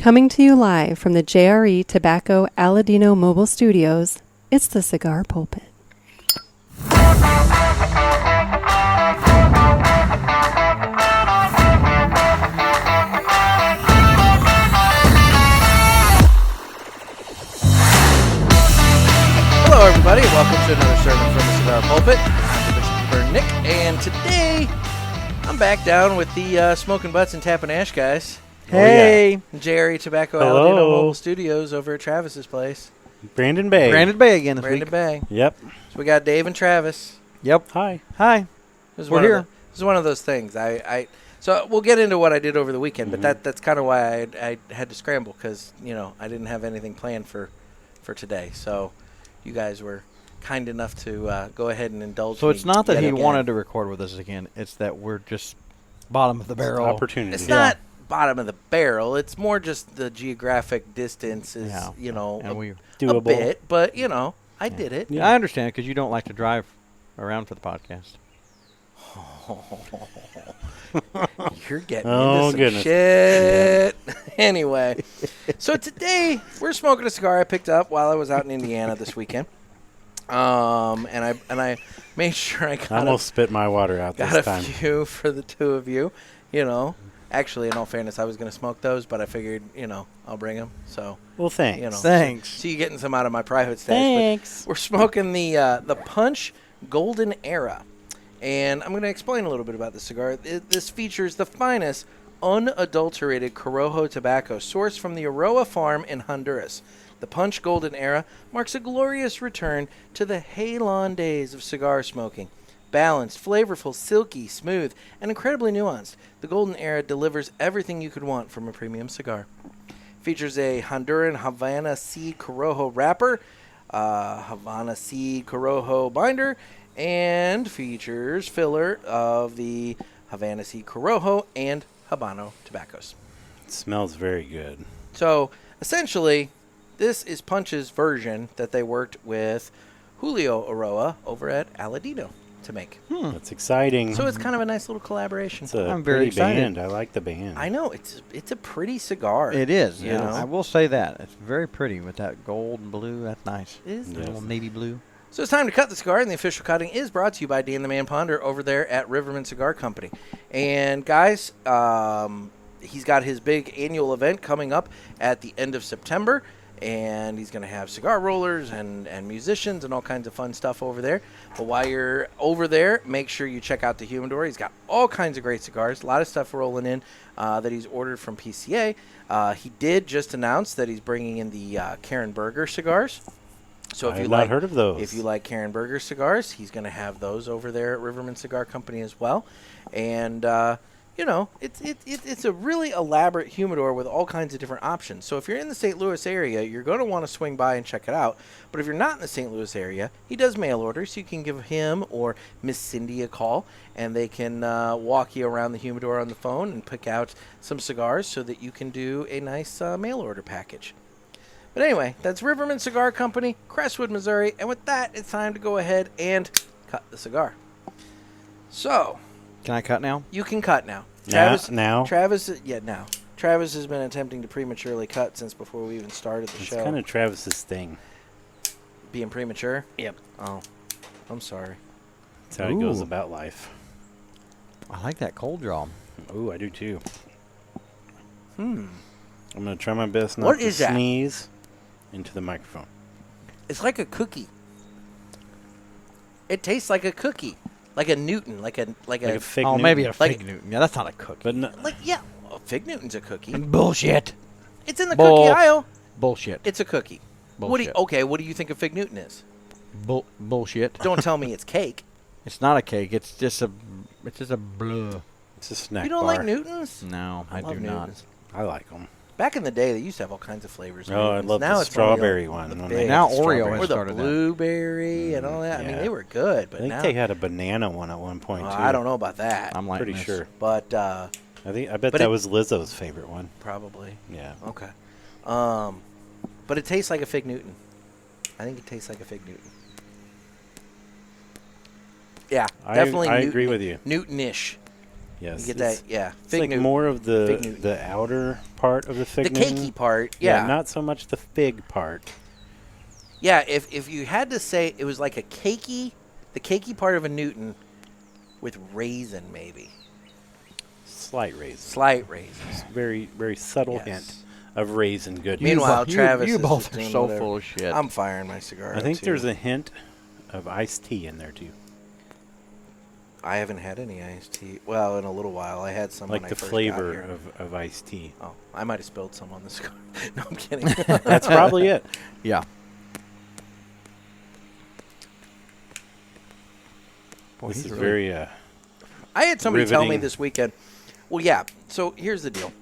Coming to you live from the JRE Tobacco Aladino Mobile Studios, it's the Cigar Pulpit. Hello, everybody. Welcome to another sermon from the Cigar Pulpit. I'm Bishop Burn Nick, and today I'm back down with the Smokin Butts and Tappin Ash guys. Hey, Jerry Tobacco Hello. Aladino Mobile Studios over at Travis's place. Brandon Bay. Brandon Bay again this Brandon week. Bay. Yep. So we got Dave and Travis. Yep. Hi. Hi. We're here. This is one of those things. So we'll get into what I did over the weekend, but that's kind of why I had to scramble because I didn't have anything planned for today. So you guys were kind enough to go ahead and indulge. So it's not that yet he again. wanted to record with us again. It's that we're just bottom of the barrel. Opportunity. It's not bottom of the barrel. It's more just the geographic distance is, and we. a Doable. bit. But, I did it. Yeah, I understand because you don't like to drive around for the podcast. You're getting Oh, into some goodness. shit. Anyway, so today we're smoking a cigar I picked up while I was out in Indiana this weekend. And I made sure I I got almost spit my water out got this a time. few for the two of you. Actually, in all fairness, I was going to smoke those, but I figured, I'll bring them. So, Well, thanks. Thanks. so you getting some out of my private stash. Thanks. But we're smoking the Punch Golden Era. And I'm going to explain a little bit about the cigar. This features the finest unadulterated Corojo tobacco sourced from the Aroa farm in Honduras. The Punch Golden Era marks a glorious return to the Halon days of cigar smoking. Balanced, flavorful, silky, smooth, and incredibly nuanced, the Golden Era delivers everything you could want from a premium cigar. Features a Honduran Havana Seed Corojo wrapper, Havana Seed Corojo binder, and features filler of the Havana Seed Corojo and Habano tobaccos. It smells very good. So, essentially, this is Punch's version that they worked with Julio Aroa over at Aladino to make. That's exciting. So it's kind of a nice little collaboration. It's a I'm very pretty excited. band. I like the band. I know, it's a pretty cigar. It is. You Yeah, know? I will say that. It's very pretty with that gold and blue. That's nice. It is Yeah. nice. Little navy blue. So it's time to cut the cigar, and the official cutting is brought to you by Dan the Man Ponder over there at Riverman Cigar Company. And guys, he's got his big annual event coming up at the end of September, and he's going to have cigar rollers and musicians and all kinds of fun stuff over there. But while you're over there, make sure you check out the humidor. He's got all kinds of great cigars, a lot of stuff rolling in that he's ordered from PCA. He did just announce that he's bringing in the Karen Berger cigars. So if I you have like, not heard of those. If you like Karen Berger cigars, he's going to have those over there at Riverman Cigar Company as well. And it's a really elaborate humidor with all kinds of different options. So if you're in the St. Louis area, you're going to want to swing by and check it out. But if you're not in the St. Louis area, he does mail orders. So you can give him or Miss Cindy a call, and they can walk you around the humidor on the phone and pick out some cigars so that you can do a nice mail order package. But anyway, that's Riverman Cigar Company, Crestwood, Missouri. And with that, it's time to go ahead and cut the cigar. So, Can I cut now? you can cut now. Now? Travis, now. Travis has been attempting to prematurely cut since before we even started the It's show. kind of Travis's thing. Being premature? Yep. Oh, I'm sorry. That's how he goes Ooh. about life. I like that cold draw. Ooh, I do too. Hmm. I'm going to try my best not What to is that? sneeze into the microphone. It's like a cookie. It tastes like a cookie, like a Newton, like a fig Oh, Newton. maybe a Like- fig Newton. Yeah, that's not a cookie. But no, a Fig Newton's a cookie. Bullshit. It's in the Bull- cookie aisle. Bullshit. It's a cookie. Bullshit. What do you think a Fig Newton is? Bullshit. Don't tell me it's cake. It's not a cake. It's just a blur. it's a snack You don't bar. like Newtons? No, I love do not. Newtons. I like them. Back in the day, they used to have all kinds of flavors. of Oh, I Newtons. love Now the it's only strawberry the one. when big- they Now had Oreo strawberry. or has the started that. blueberry and all that. I mean, yeah. they were good, I but think now they had a banana one at one point, too. I don't know about that. I'm like Pretty this. sure. But I bet But that it- was Lizzo's favorite one. probably Yeah. okay. But it tastes like a Fig Newton. I think it tastes like a Fig Newton. Yeah, definitely. I agree with you. Newton-ish. Yes. You get that? it's- Yeah, It's Fig like Newton. more of Fig Newton. the outer part of the fig The Newton. cakey part, yeah. Not so much the fig part. Yeah, if you had to say it was like the cakey part of a Newton with raisin, maybe. Slight raisin. Slight raisins. Very, very subtle Yes. hint of raisin goodness. Meanwhile, You Travis you is both just are doing so whatever. full of shit. I'm firing my cigar. I think too. there's a hint of iced tea in there, too. I haven't had any iced tea. Well, in a little while. I had some Like when the I first flavor got here. of iced tea. Oh, I might have spilled some on the cigar. No, I'm kidding. That's probably it. Yeah. Boy, This he's is really- very... I had somebody tell me Riveting. this weekend. Well, yeah. So here's the deal.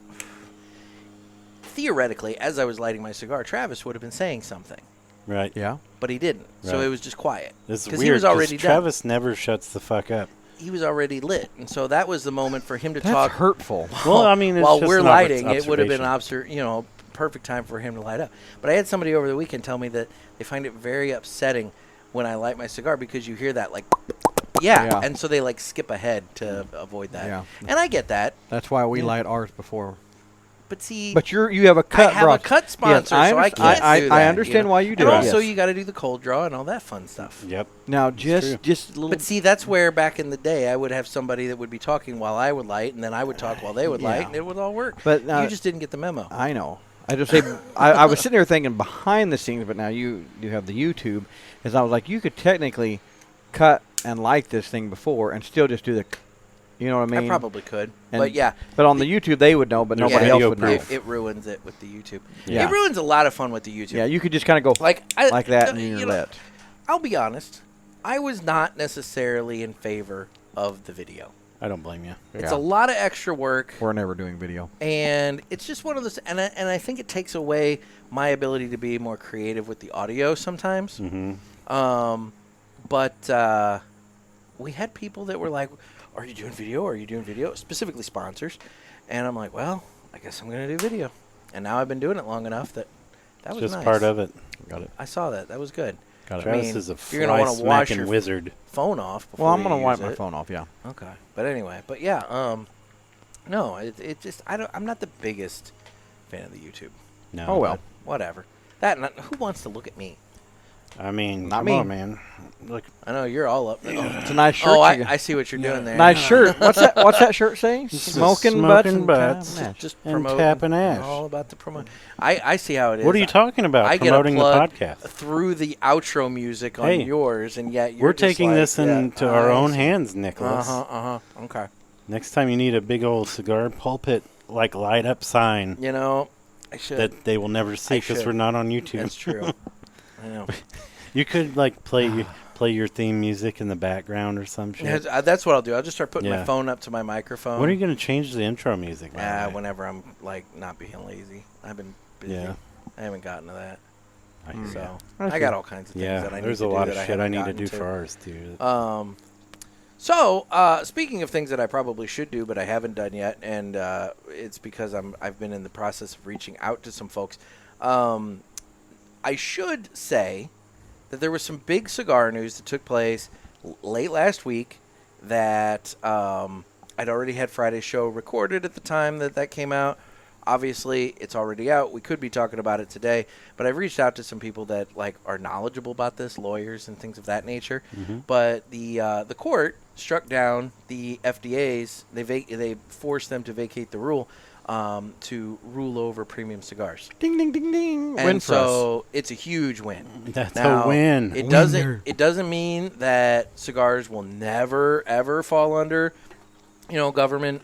Theoretically, as I was lighting my cigar, Travis would have been saying something, Right. Yeah. but he didn't. So Right. it was just quiet. This is Because weird. he was already 'cause done. Travis never shuts the fuck up. He was already lit, and so that was the moment for him to That's talk. hurtful. Well, I mean, it's while just we're an lighting, it would have been observation. perfect time for him to light up. But I had somebody over the weekend tell me that they find it very upsetting when I light my cigar because you hear that like, Yeah. and so they like skip ahead to avoid that. Yeah. And I get that, That's why we Yeah. light ours before. but see, But you have a cut. I have a broth. cut sponsor, Yes, so I can't I, do I that. understand why you do And it. also, yes. you got to do the cold draw and all that fun stuff. Yep. Now true. just a little. But see, that's where back in the day I would have somebody that would be talking while I would light, and then I would talk while they would light, Yeah. and it would all work. But you just didn't get the memo. I know. I just say I was sitting there thinking behind the scenes, but now you have the YouTube. Is I was like, you could technically cut and light this thing before and still just do the, you know what I mean? I probably could, And- but yeah, But on the YouTube, they would know, but No nobody video else would know. proof. it ruins it with the YouTube. Yeah. It ruins a lot of fun with the YouTube. Yeah, you could just kind of go like that, and you're you know, lit. I'll be honest. I was not necessarily in favor of the video. I don't blame you. It's Yeah. a lot of extra work, We're never doing video. and it's just one of those. And I think it takes away my ability to be more creative with the audio sometimes. Mm-hmm. But we had people that were like, "Are you doing video? Are you doing video?" Specifically sponsors, and I'm like, "Well, I guess I'm going to do video." And now I've been doing it long enough that was Just nice. part of it. Got it. I saw that. That was good. Got it. Travis mean, is a you're gonna wanna wash fly-smacking your wizard. Phone off. Before Well, I'm you gonna wipe use my it. phone off. Yeah. Okay, but anyway, but yeah, no, it just I'm not the biggest fan of the YouTube. No. Oh well. Whatever. Who wants to look at me? I mean, Not come me. on, man. Look, I know you're all up. It's a nice shirt. Oh, you got. I see what you're doing there. Nice shirt. What's that? What's that shirt say? This is Smoking butts. Smokin' and butts. tapping ash. Just And promoting. tapping ash. All about the promo. I see how it is. what are you talking about? I get a Promoting the plug podcast. through the outro music on Hey, yours, and yet you're We're just taking like, this into our own hands, Uh Nicholas. huh. Okay. Next time you need a big old cigar pulpit, like light up sign You know, I should. that they will never see I because should. we're not on YouTube. That's true. I know. You could like play your theme music in the background or some shit. That's what I'll do. I'll just start putting my Yeah. phone up to my microphone. When are you going to change the intro music? by the way? Whenever I'm like not being lazy. I've been busy. Yeah. I haven't gotten to that. I hear So ya. That's I got good. all kinds of things Yeah, that I need there's to a do lot that of I shit I haven't need to gotten do to. for ours too. So speaking of things that I probably should do but I haven't done yet, and it's because I've been in the process of reaching out to some folks. I should say that there was some big cigar news that took place late last week that I'd already had Friday's show recorded at the time that came out. Obviously, it's already out. We could be talking about it today, but I've reached out to some people that like are knowledgeable about this, lawyers and things of that nature. Mhm. But the court struck down the FDA's. They forced them to vacate the rule to rule over premium cigars. Ding ding ding ding. And Win for us. so it's a huge win. That's Now, a win. It Winner. doesn't mean that cigars will never ever fall under, government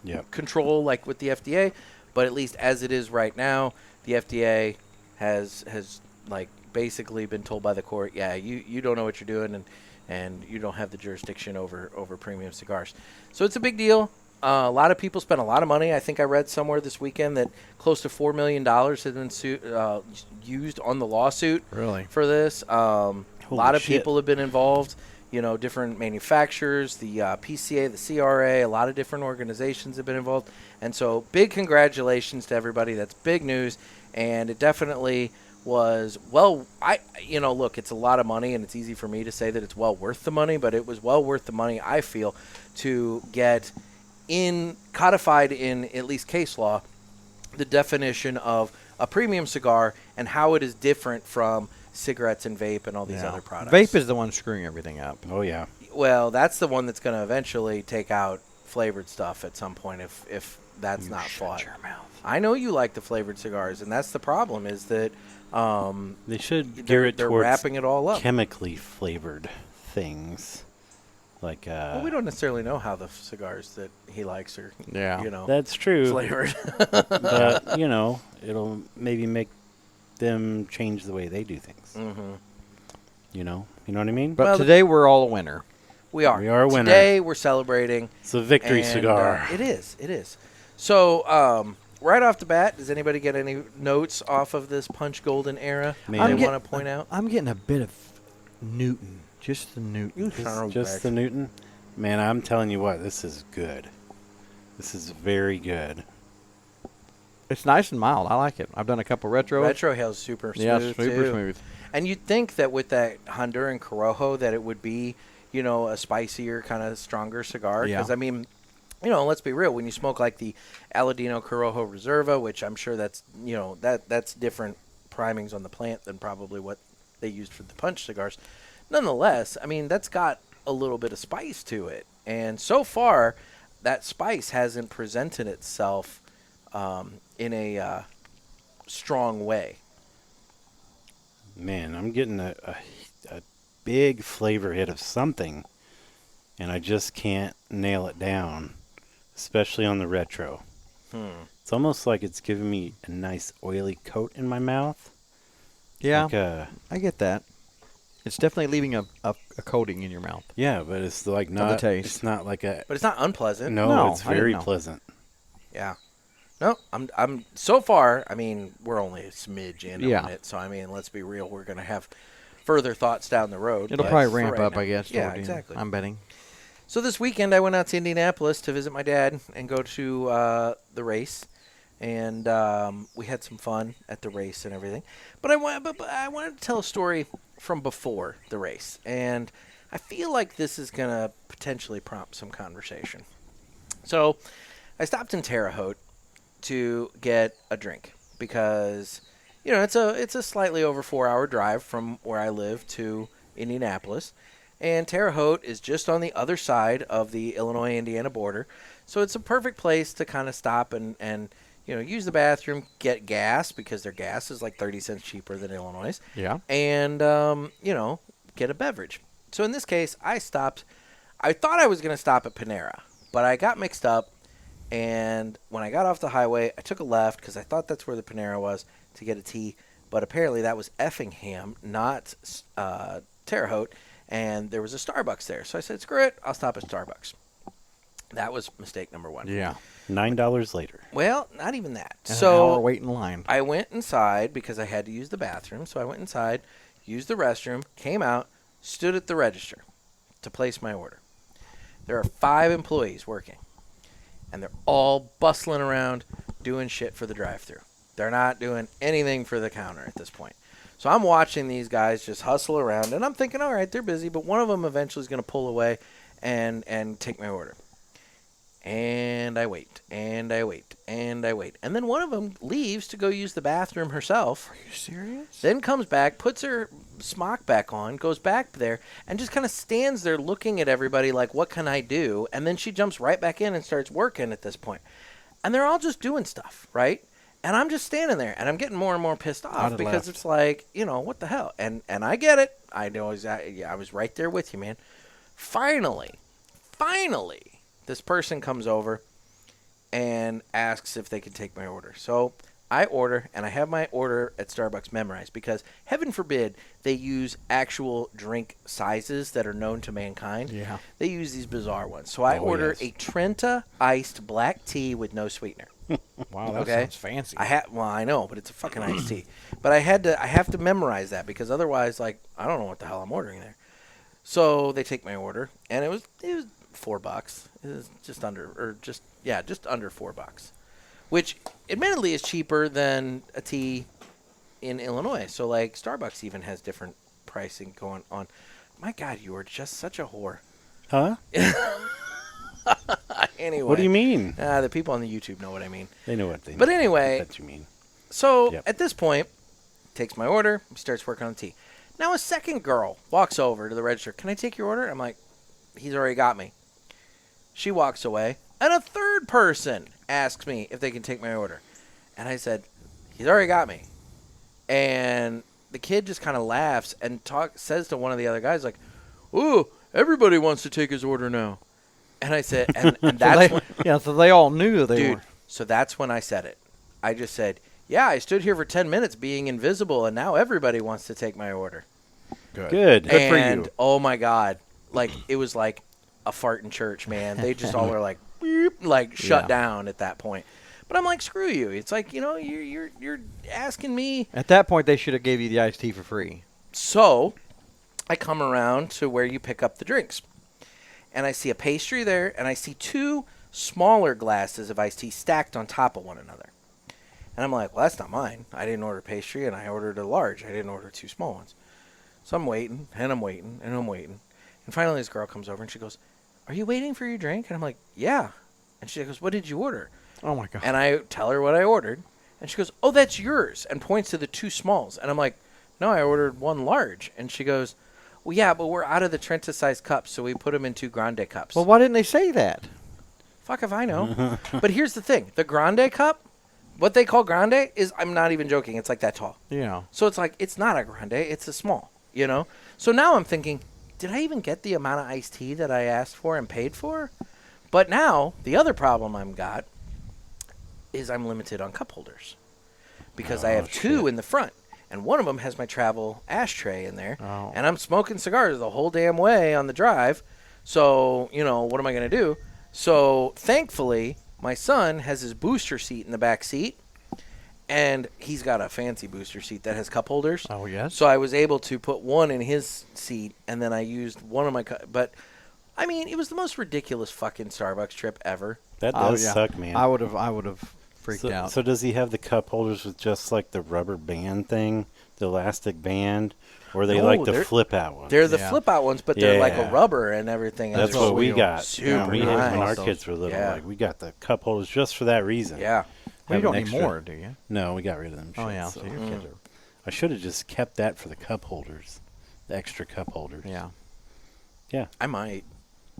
Yep. control like with the FDA, but at least as it is right now, the FDA has like basically been told by the court, yeah, you don't know what you're doing and you don't have the jurisdiction over premium cigars. So it's a big deal. A lot of people spent a lot of money. I think I read somewhere this weekend that close to $4 million has been used on the lawsuit Really? for this. A lot of shit. people have been involved. Different manufacturers, the PCA, the CRA, a lot of different organizations have been involved. And so big congratulations to everybody. That's big news. And it definitely was, look, it's a lot of money, and it's easy for me to say that it's well worth the money, but it was well worth the money, I feel, to get codified in at least case law the definition of a premium cigar and how it is different from cigarettes and vape and all these other products. Vape is the one screwing everything up. Oh yeah. Well, that's the one that's going to eventually take out flavored stuff at some point if that's not fought. Shut your mouth. I know you like the flavored cigars, and that's the problem is that They should gear it they're towards wrapping it all up. chemically flavored things. Like Well, we don't necessarily know how the cigars that he likes are, Yeah. that's true. flavored. But it'll maybe make them change the way they do things. Mm-hmm. You know what I mean? But Well, today we're all a winner. We are. We are a winner. Today we're celebrating. It's a victory and, cigar. It is. It is. So, right off the bat, does anybody get any notes off of this Punch Golden era Man. they want to point out? I'm getting a bit of Newton. Just the Newton. Just the Newton. Man, I'm telling you what, this is good. This is very good. It's nice and mild. I like it. I've done a couple retros. Retro Hill's super smooth, Yeah, super too. smooth. And you'd think that with that Honduran Corojo that it would be, a spicier, kind of stronger cigar. Yeah. Because, I mean, let's be real. When you smoke like the Aladino Corojo Reserva, which I'm sure that's, that's different primings on the plant than probably what they used for the Punch cigars. Nonetheless, I mean, that's got a little bit of spice to it. And so far, that spice hasn't presented itself in a strong way. Man, I'm getting a big flavor hit of something, and I just can't nail it down, especially on the retro. It's almost like it's giving me a nice oily coat in my mouth. Yeah, Like I get that. It's definitely leaving a coating in your mouth. yeah, but it's like not. taste. It's not like a. But it's not unpleasant. No, it's I didn't very know. pleasant. Yeah. No, I'm so far, I mean, we're only a smidge in Yeah. on it. So, I mean, let's be real. We're going to have further thoughts down the road. It'll but probably for ramp right up, now- I guess. Yeah, toward the end. exactly. I'm betting. So this weekend, I went out to Indianapolis to visit my dad and go to the race. And we had some fun at the race and everything. But I wanted to tell a story from before the race. And I feel like this is going to potentially prompt some conversation. So I stopped in Terre Haute to get a drink because, it's a slightly over 4-hour drive from where I live to Indianapolis. And Terre Haute is just on the other side of the Illinois-Indiana border. So it's a perfect place to kind of stop and use the bathroom, get gas, because their gas is like 30 cents cheaper than Illinois', Yeah. and, get a beverage. So in this case, I stopped. I thought I was going to stop at Panera, but I got mixed up, and when I got off the highway, I took a left because I thought that's where the Panera was to get a tea, but apparently that was Effingham, not Terre Haute, and there was a Starbucks there. So I said, screw it, I'll stop at Starbucks. That was mistake number one. Yeah. $9 later. Well, not even that. And So an hour wait in line. I went inside because I had to use the bathroom. So I went inside, used the restroom, came out, stood at the register to place my order. There are 5 employees working, and they're all bustling around doing shit for the drive-thru. They're not doing anything for the counter at this point. So I'm watching these guys just hustle around, and I'm thinking, all right, they're busy, but one of them eventually is going to pull away and take my order. And I wait, and I wait, and I wait. And then one of them leaves to go use the bathroom herself. Are you serious? Then comes back, puts her smock back on, goes back there, and just kind of stands there looking at everybody like, what can I do? And then she jumps right back in and starts working at this point. And they're all just doing stuff, right? And I'm just standing there, and I'm getting more and more pissed off because it's like, what the hell? And I get it. I know exactly. I was right there with you, man. Finally, this person comes over and asks if they can take my order. So I order, and I have my order at Starbucks memorized because, heaven forbid, they use actual drink sizes that are known to mankind. Yeah. They use these bizarre ones. So I order a Trenta iced black tea with no sweetener. Wow, that Okay. sounds fancy. I know, but it's a fucking iced tea. But I have to memorize that because otherwise, like, I don't know what the hell I'm ordering there. So they take my order, and it was $4. It was just under $4, which admittedly is cheaper than a tea in Illinois. So like Starbucks even has different pricing going on. My God, you are just such a whore. Huh? I Anyway. What do you mean? The people on the YouTube know what I mean. They know what they mean. But anyway. What you mean. So Yep. at this point, takes my order, starts working on the tea. Now a second girl walks over to the register. Can I take your order? I'm like, he's already got me. She walks away, and a third person asks me if they can take my order. And I said, he's already got me. And the kid just kind of laughs and says to one of the other guys, like, ooh, everybody wants to take his order now. And I said, and that's when, so they all knew they were. So that's when I said it. I just said, yeah, I stood here for 10 minutes being invisible, and now everybody wants to take my order. Good for And, you. oh, my God. Like, it was like a fart in church, man. They just all are like, beep, like shut down at that point. But I'm like, screw you. It's like, you know, you're asking me. At that point, they should have gave you the iced tea for free. So I come around to where you pick up the drinks. And I see a pastry there, and I see two smaller glasses of iced tea stacked on top of one another. And I'm like, well, that's not mine. I didn't order pastry, and I ordered a large. I didn't order two small ones. So I'm waiting, and I'm waiting, and I'm waiting. And finally this girl comes over, and she goes, are you waiting for your drink? And I'm like, yeah. And she goes, what did you order? Oh, my God. And I tell her what I ordered. And she goes, oh, that's yours, and points to the two smalls. And I'm like, no, I ordered one large. And she goes, well, yeah, but we're out of the Trenta-sized cups, so we put them in two grande cups. Well, why didn't they say that? Fuck if I know. But here's the thing. The grande cup, what they call grande is, I'm not even joking, it's like that tall. Yeah. So it's like, it's not a grande, it's a small, you know? So now I'm thinking, did I even get the amount of iced tea that I asked for and paid for? But now, the other problem I've got is I'm limited on cup holders. Because I have two in the front. And one of them has my travel ashtray in there. Oh. And I'm smoking cigars the whole damn way on the drive. So, you know, what am I going to do? So, thankfully, my son has his booster seat in the back seat. And he's got a fancy booster seat that has cup holders. Oh, yes? So I was able to put one in his seat, and then I used one of my But, I mean, it was the most ridiculous fucking Starbucks trip ever. That does suck, man. I would have freaked out. So does he have the cup holders with just like the rubber band thing, the elastic band, or they No, like the they're- flip out ones? They're the flip-out ones, but they're like a Yeah. rubber and everything. That's and what we real. got. Super we had nice. when our kids were little. Yeah. Like we got the cup holders just for that reason. Yeah. Well, you Have don't an need extra- more, do you? No, we got rid of them. Oh, shits, yeah. so- So your kids are. I should have just kept that for the cup holders, the extra cup holders. Yeah. Yeah. I might.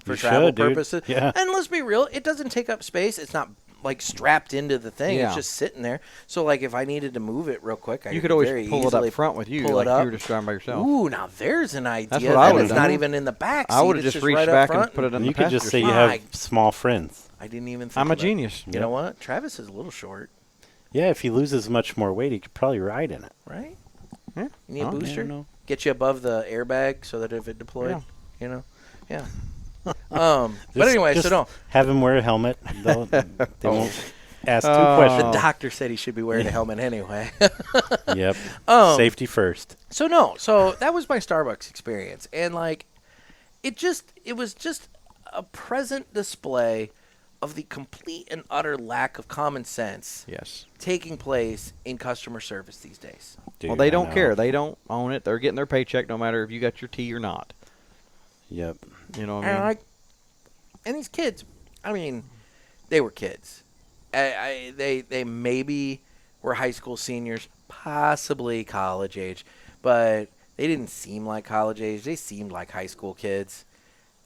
For You travel should, dude. purposes. Yeah. And let's be real, it doesn't take up space. It's not like strapped into the thing. Yeah. It's just sitting there. So like if I needed to move it real quick, I You could always very pull it easily up front with you, pull like it up. you were just driving by yourself. Ooh, now there's an idea. what I Then would've it's not done. even in the back seat. I would have it's just reached right up back front. and put it in And the you could just say passenger you side. have small friends. I didn't even think I'm a of that. genius. You know what? Travis is a little short, Yeah, if he loses much more weight, he could probably ride in it. right? Yeah. You need a Oh, booster? no. Get you above the airbag so that if it deployed, Yeah. you know? Yeah. But Just- anyway, just so no. have him wear a helmet. They won't ask two Oh. questions. The doctor said he should be wearing a helmet anyway. Yep. Um, Safety first. So no, so that was my Starbucks experience, and like, it was just a present display of the complete and utter lack of common sense Yes. taking place in customer service these days. Dude, Well, they I don't know. care. They don't own it. They're getting their paycheck no matter if you got your tea or not. Yep. You know what I mean? And and these kids, I mean, they were kids. They maybe were high school seniors, possibly college age, but they didn't seem like college age. They seemed like high school kids.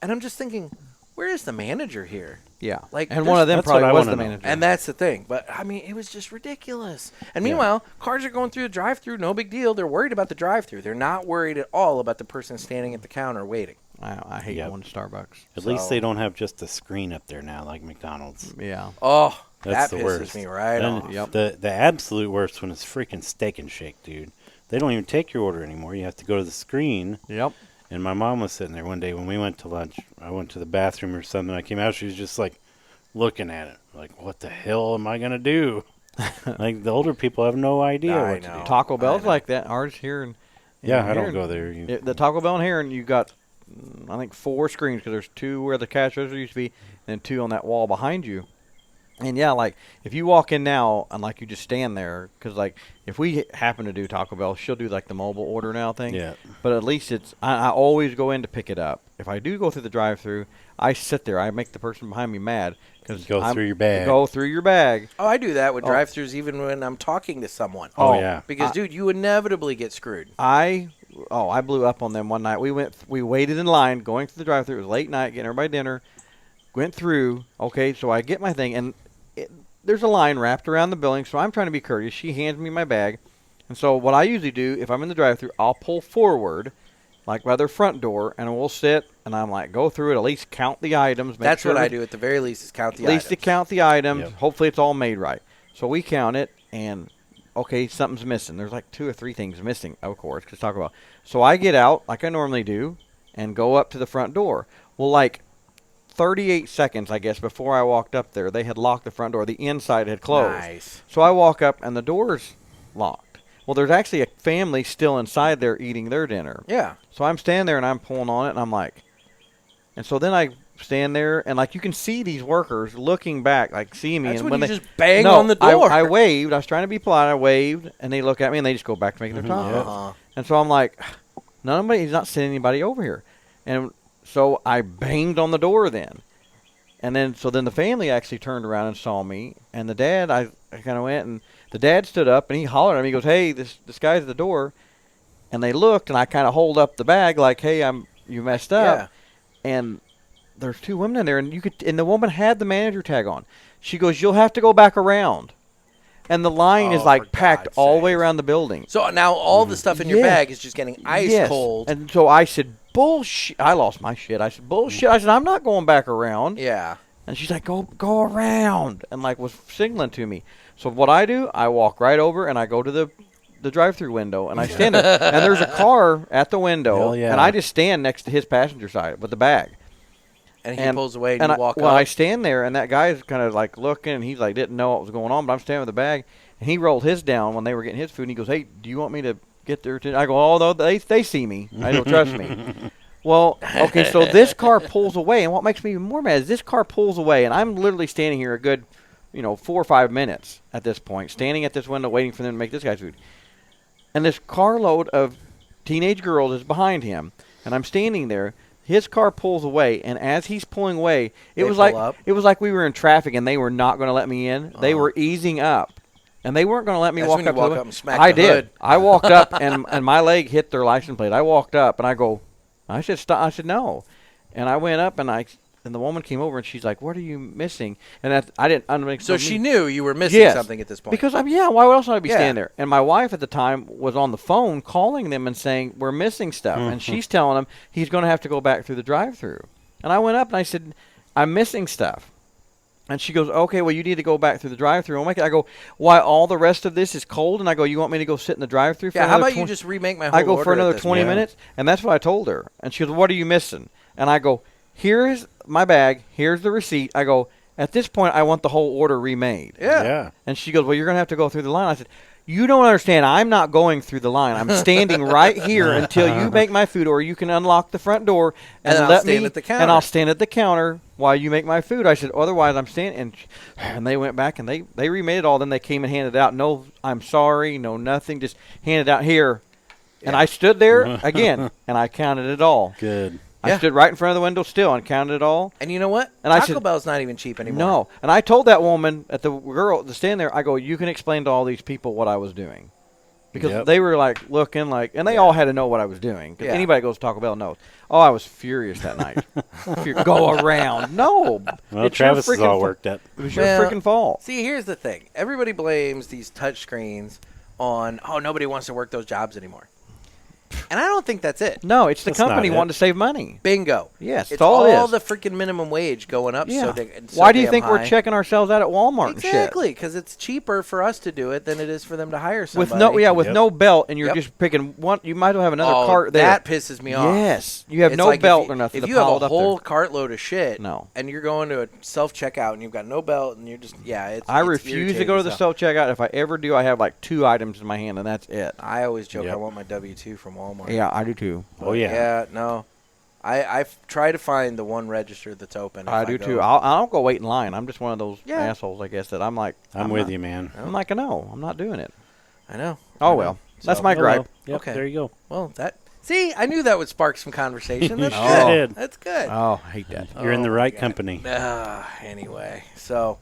And I'm just thinking, where is the manager here? Yeah. Like, and one of them that's probably what I was wanna the know. manager. And that's the thing. But, I mean, it was just ridiculous. And meanwhile, cars are going through the drive-thru, no big deal. They're worried about the drive-thru. They're not worried at all about the person standing at the counter waiting. I hate Yep. going to Starbucks. At least So- they don't have just a screen up there now like McDonald's. Yeah. Oh, That's that the pisses worst. me right And off. Yep. The absolute worst one is freaking Steak and Shake, dude. They don't even take your order anymore. You have to go to the screen. Yep. And my mom was sitting there one day when we went to lunch. I went to the bathroom or something. I came out. She was just like looking at it, like, "What the hell am I gonna do?" Like the older people have no idea I what to know. do. Taco Bell's know. like that. Ours here in Yeah, I here don't in- go there. The Taco Bell in here, and you got, I think, 4 screens because there's 2 where the cash register used to be, and 2 on that wall behind you. And yeah, like if you walk in now and like you just stand there, because like if we happen to do Taco Bell, she'll do like the mobile order now thing. Yeah. But at least I always go in to pick it up. If I do go through the drive-through, I sit there. I make the person behind me mad because Go through your bag. Go through your bag. Oh, I do that with drive-thrus even when I'm talking to someone. Oh, yeah. Because dude, you inevitably get screwed. I blew up on them one night. We waited in line going through the drive-through. It was late night, getting everybody dinner. Went through. Okay, so I get my thing and. There's a line wrapped around the building, so I'm trying to be courteous. She hands me my bag. And so what I usually do, if I'm in the drive-thru, I'll pull forward, like by their front door, and we'll sit, and I'm like, go through it, at least count the items. That's what I do at the very least is count the items. At least to count the items. Yep. Hopefully it's all made right. So we count it, and, okay, something's missing. There's like 2 or 3 things missing, of course, because talk about. So I get out, like I normally do, and go up to the front door. Well, like, 38 seconds, I guess, before I walked up there, they had locked the front door. The inside had closed. Nice. So I walk up, and the door's locked. Well, there's actually a family still inside there eating their dinner. Yeah. So I'm standing there, and I'm pulling on it, and I'm like, and so then I stand there, and like you can see these workers looking back, like see me. That's and when when you they just bang on the door. I waved. I was trying to be polite. I waved, and they look at me, and they just go back to making their talk. And so I'm like, he's not sending anybody over here. And so I banged on the door then. And then, so then the family actually turned around and saw me. And the dad, I kind of went, and the dad stood up, and he hollered at me. He goes, hey, this guy's at the door. And they looked, and I kind of hold up the bag like, hey, you messed up. Yeah. And there's 2 women in there, and and the woman had the manager tag on. She goes, you'll have to go back around. And the line is like packed all the way around the building. So now all the stuff in your bag is just getting ice cold. And so I said, bullshit. I lost my shit. I said, bullshit. I said, I'm not going back around. Yeah. And she's like, go around. And like was signaling to me. So what I do, I walk right over and I go to the drive-through window and I stand there. And there's a car at the window. Hell yeah. And I just stand next to his passenger side with the bag. And he pulls away and you walk up. Well, I stand there, and that guy's kind of like looking, and he's like didn't know what was going on, but I'm standing with the bag, and he rolled his down when they were getting his food, and he goes, hey, do you want me to get their attention? I go, oh, no, they see me. I don't trust me. Well, okay, so this car pulls away, and what makes me even more mad is this car pulls away, and I'm literally standing here a good, 4 or 5 minutes at this point, standing at this window waiting for them to make this guy's food. And this carload of teenage girls is behind him, and I'm standing there. His car pulls away, and as he's pulling away, it was like we were in traffic, and they were not going to let me in. They were easing up, and they weren't going to let me walk up. Walk up and smack I the did. hood. I walked up, and my leg hit their license plate. I walked up, and I said stop. I said no, and I went up, and the woman came over, and she's like, "What are you missing?" And I didn't. So she knew you were missing something at this point. Because why else would I be standing there? And my wife at the time was on the phone calling them and saying we're missing stuff, and she's telling him he's going to have to go back through the drive-through. And I went up and I said, "I'm missing stuff." And she goes, "Okay, well you need to go back through the drive-through." I go, "Why all the rest of this is cold?" And I go, "You want me to go sit in the drive-through for how about you just remake my whole I go order for another at 20 minutes, and that's what I told her. And she goes, "What are you missing?" And I go, "Here's my bag. Here's the receipt." I go, "At this point, I want the whole order remade." Yeah. And she goes, "Well, you're going to have to go through the line." I said, "You don't understand. I'm not going through the line. I'm standing right here until you make my food, or you can unlock the front door and I'll let stand me. at the counter. And I'll stand at the counter while you make my food." I said, "Otherwise, I'm standing." And they went back and they remade it all. Then they came and handed out. No, I'm sorry. No, nothing. Just handed out here. Yeah. And I stood there again and I counted it all. Good. I stood right in front of the window still and counted it all. And you know what? And Taco Bell's not even cheap anymore. No. And I told that woman, at the girl to stand there, I go, "You can explain to all these people what I was doing." Because they were like looking like, and they all had to know what I was doing. Because anybody that goes to Taco Bell knows. Oh, I was furious that night. Go around. No. Well, Travis is all worked up. It was your freaking fault. See, here's the thing. Everybody blames these touch screens on, nobody wants to work those jobs anymore. And I don't think that's it. No, it's the company wanting to save money. Bingo. Yes, it's all it is. all the freaking minimum wage going up. Yeah. So why do you think we're checking ourselves out at Walmart and shit? Exactly, because it's cheaper for us to do it than it is for them to hire somebody. With no belt, and you're just picking one. You might as well have another cart there. That pisses me off. Yes, you have no belt or nothing. If you have a whole cartload of shit, no, and you're going to a self-checkout and you've got no belt and you're just I refuse to go to the self-checkout. If I ever do, I have like 2 items in my hand, and that's it. I always joke I want my W-2 from Walmart. Yeah, I do too. Oh, yeah. Yeah, no. I try to find the one register that's open. I do too. I'll go wait in line. I'm just one of those Yeah. assholes, I guess, that I'm like. I'm with not- you, man. I'm like, no, I'm not doing it. I know. Oh, I know. well. That's So- my Oh, gripe. well. Yep, Okay. there you go. Well, see, I knew that would spark some conversation. That's You good. sure did. That's good. Oh, I hate that. You're in the Oh, right God. company. So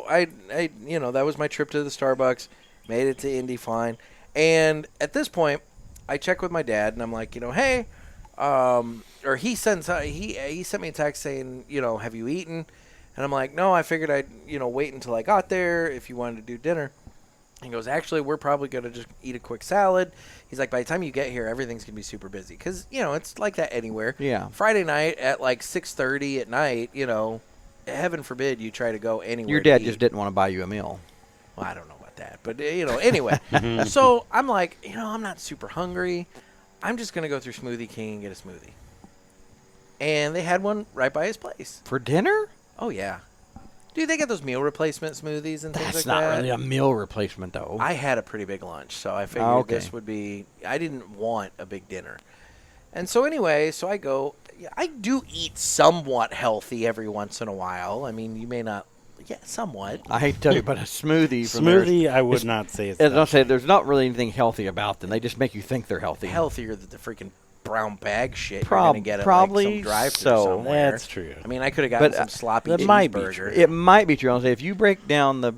I that was my trip to the Starbucks. Made it to Indy fine, and at this point, I check with my dad, and I'm like, hey, or he sent me a text saying, have you eaten? And I'm like, no, I figured I'd wait until I got there if you wanted to do dinner. He goes, actually, we're probably going to just eat a quick salad. He's like, by the time you get here, everything's going to be super busy. Because, it's like that anywhere. Yeah. Friday night at like 6:30 at night, heaven forbid you try to go anywhere. Your to dad eat. just didn't want to buy you a meal. Well, I don't know about that. But, anyway. So I'm like, I'm not super hungry. I'm just going to go through Smoothie King and get a smoothie. And they had one right by his place. For dinner? Oh, yeah. Dude, they get those meal replacement smoothies and things That's like not that. really a meal replacement, though. I had a pretty big lunch, so I figured okay. this would be. I didn't want a big dinner, and so anyway, so I go. I do eat somewhat healthy every once in a while. I mean, you may not. Yeah, somewhat. I hate to tell you, but a smoothie. From there is- Smoothie, I would it's- not say it's As I that. say, there's not really anything healthy about them. They just make you think they're healthy. Healthier than the freaking brown bag shit Prob- you're gonna get at probably like some drive-thru so. somewhere. That's true. I mean, I could have gotten But, some sloppy that might be cheeseburger. true. It might be true. I'll say if you break down the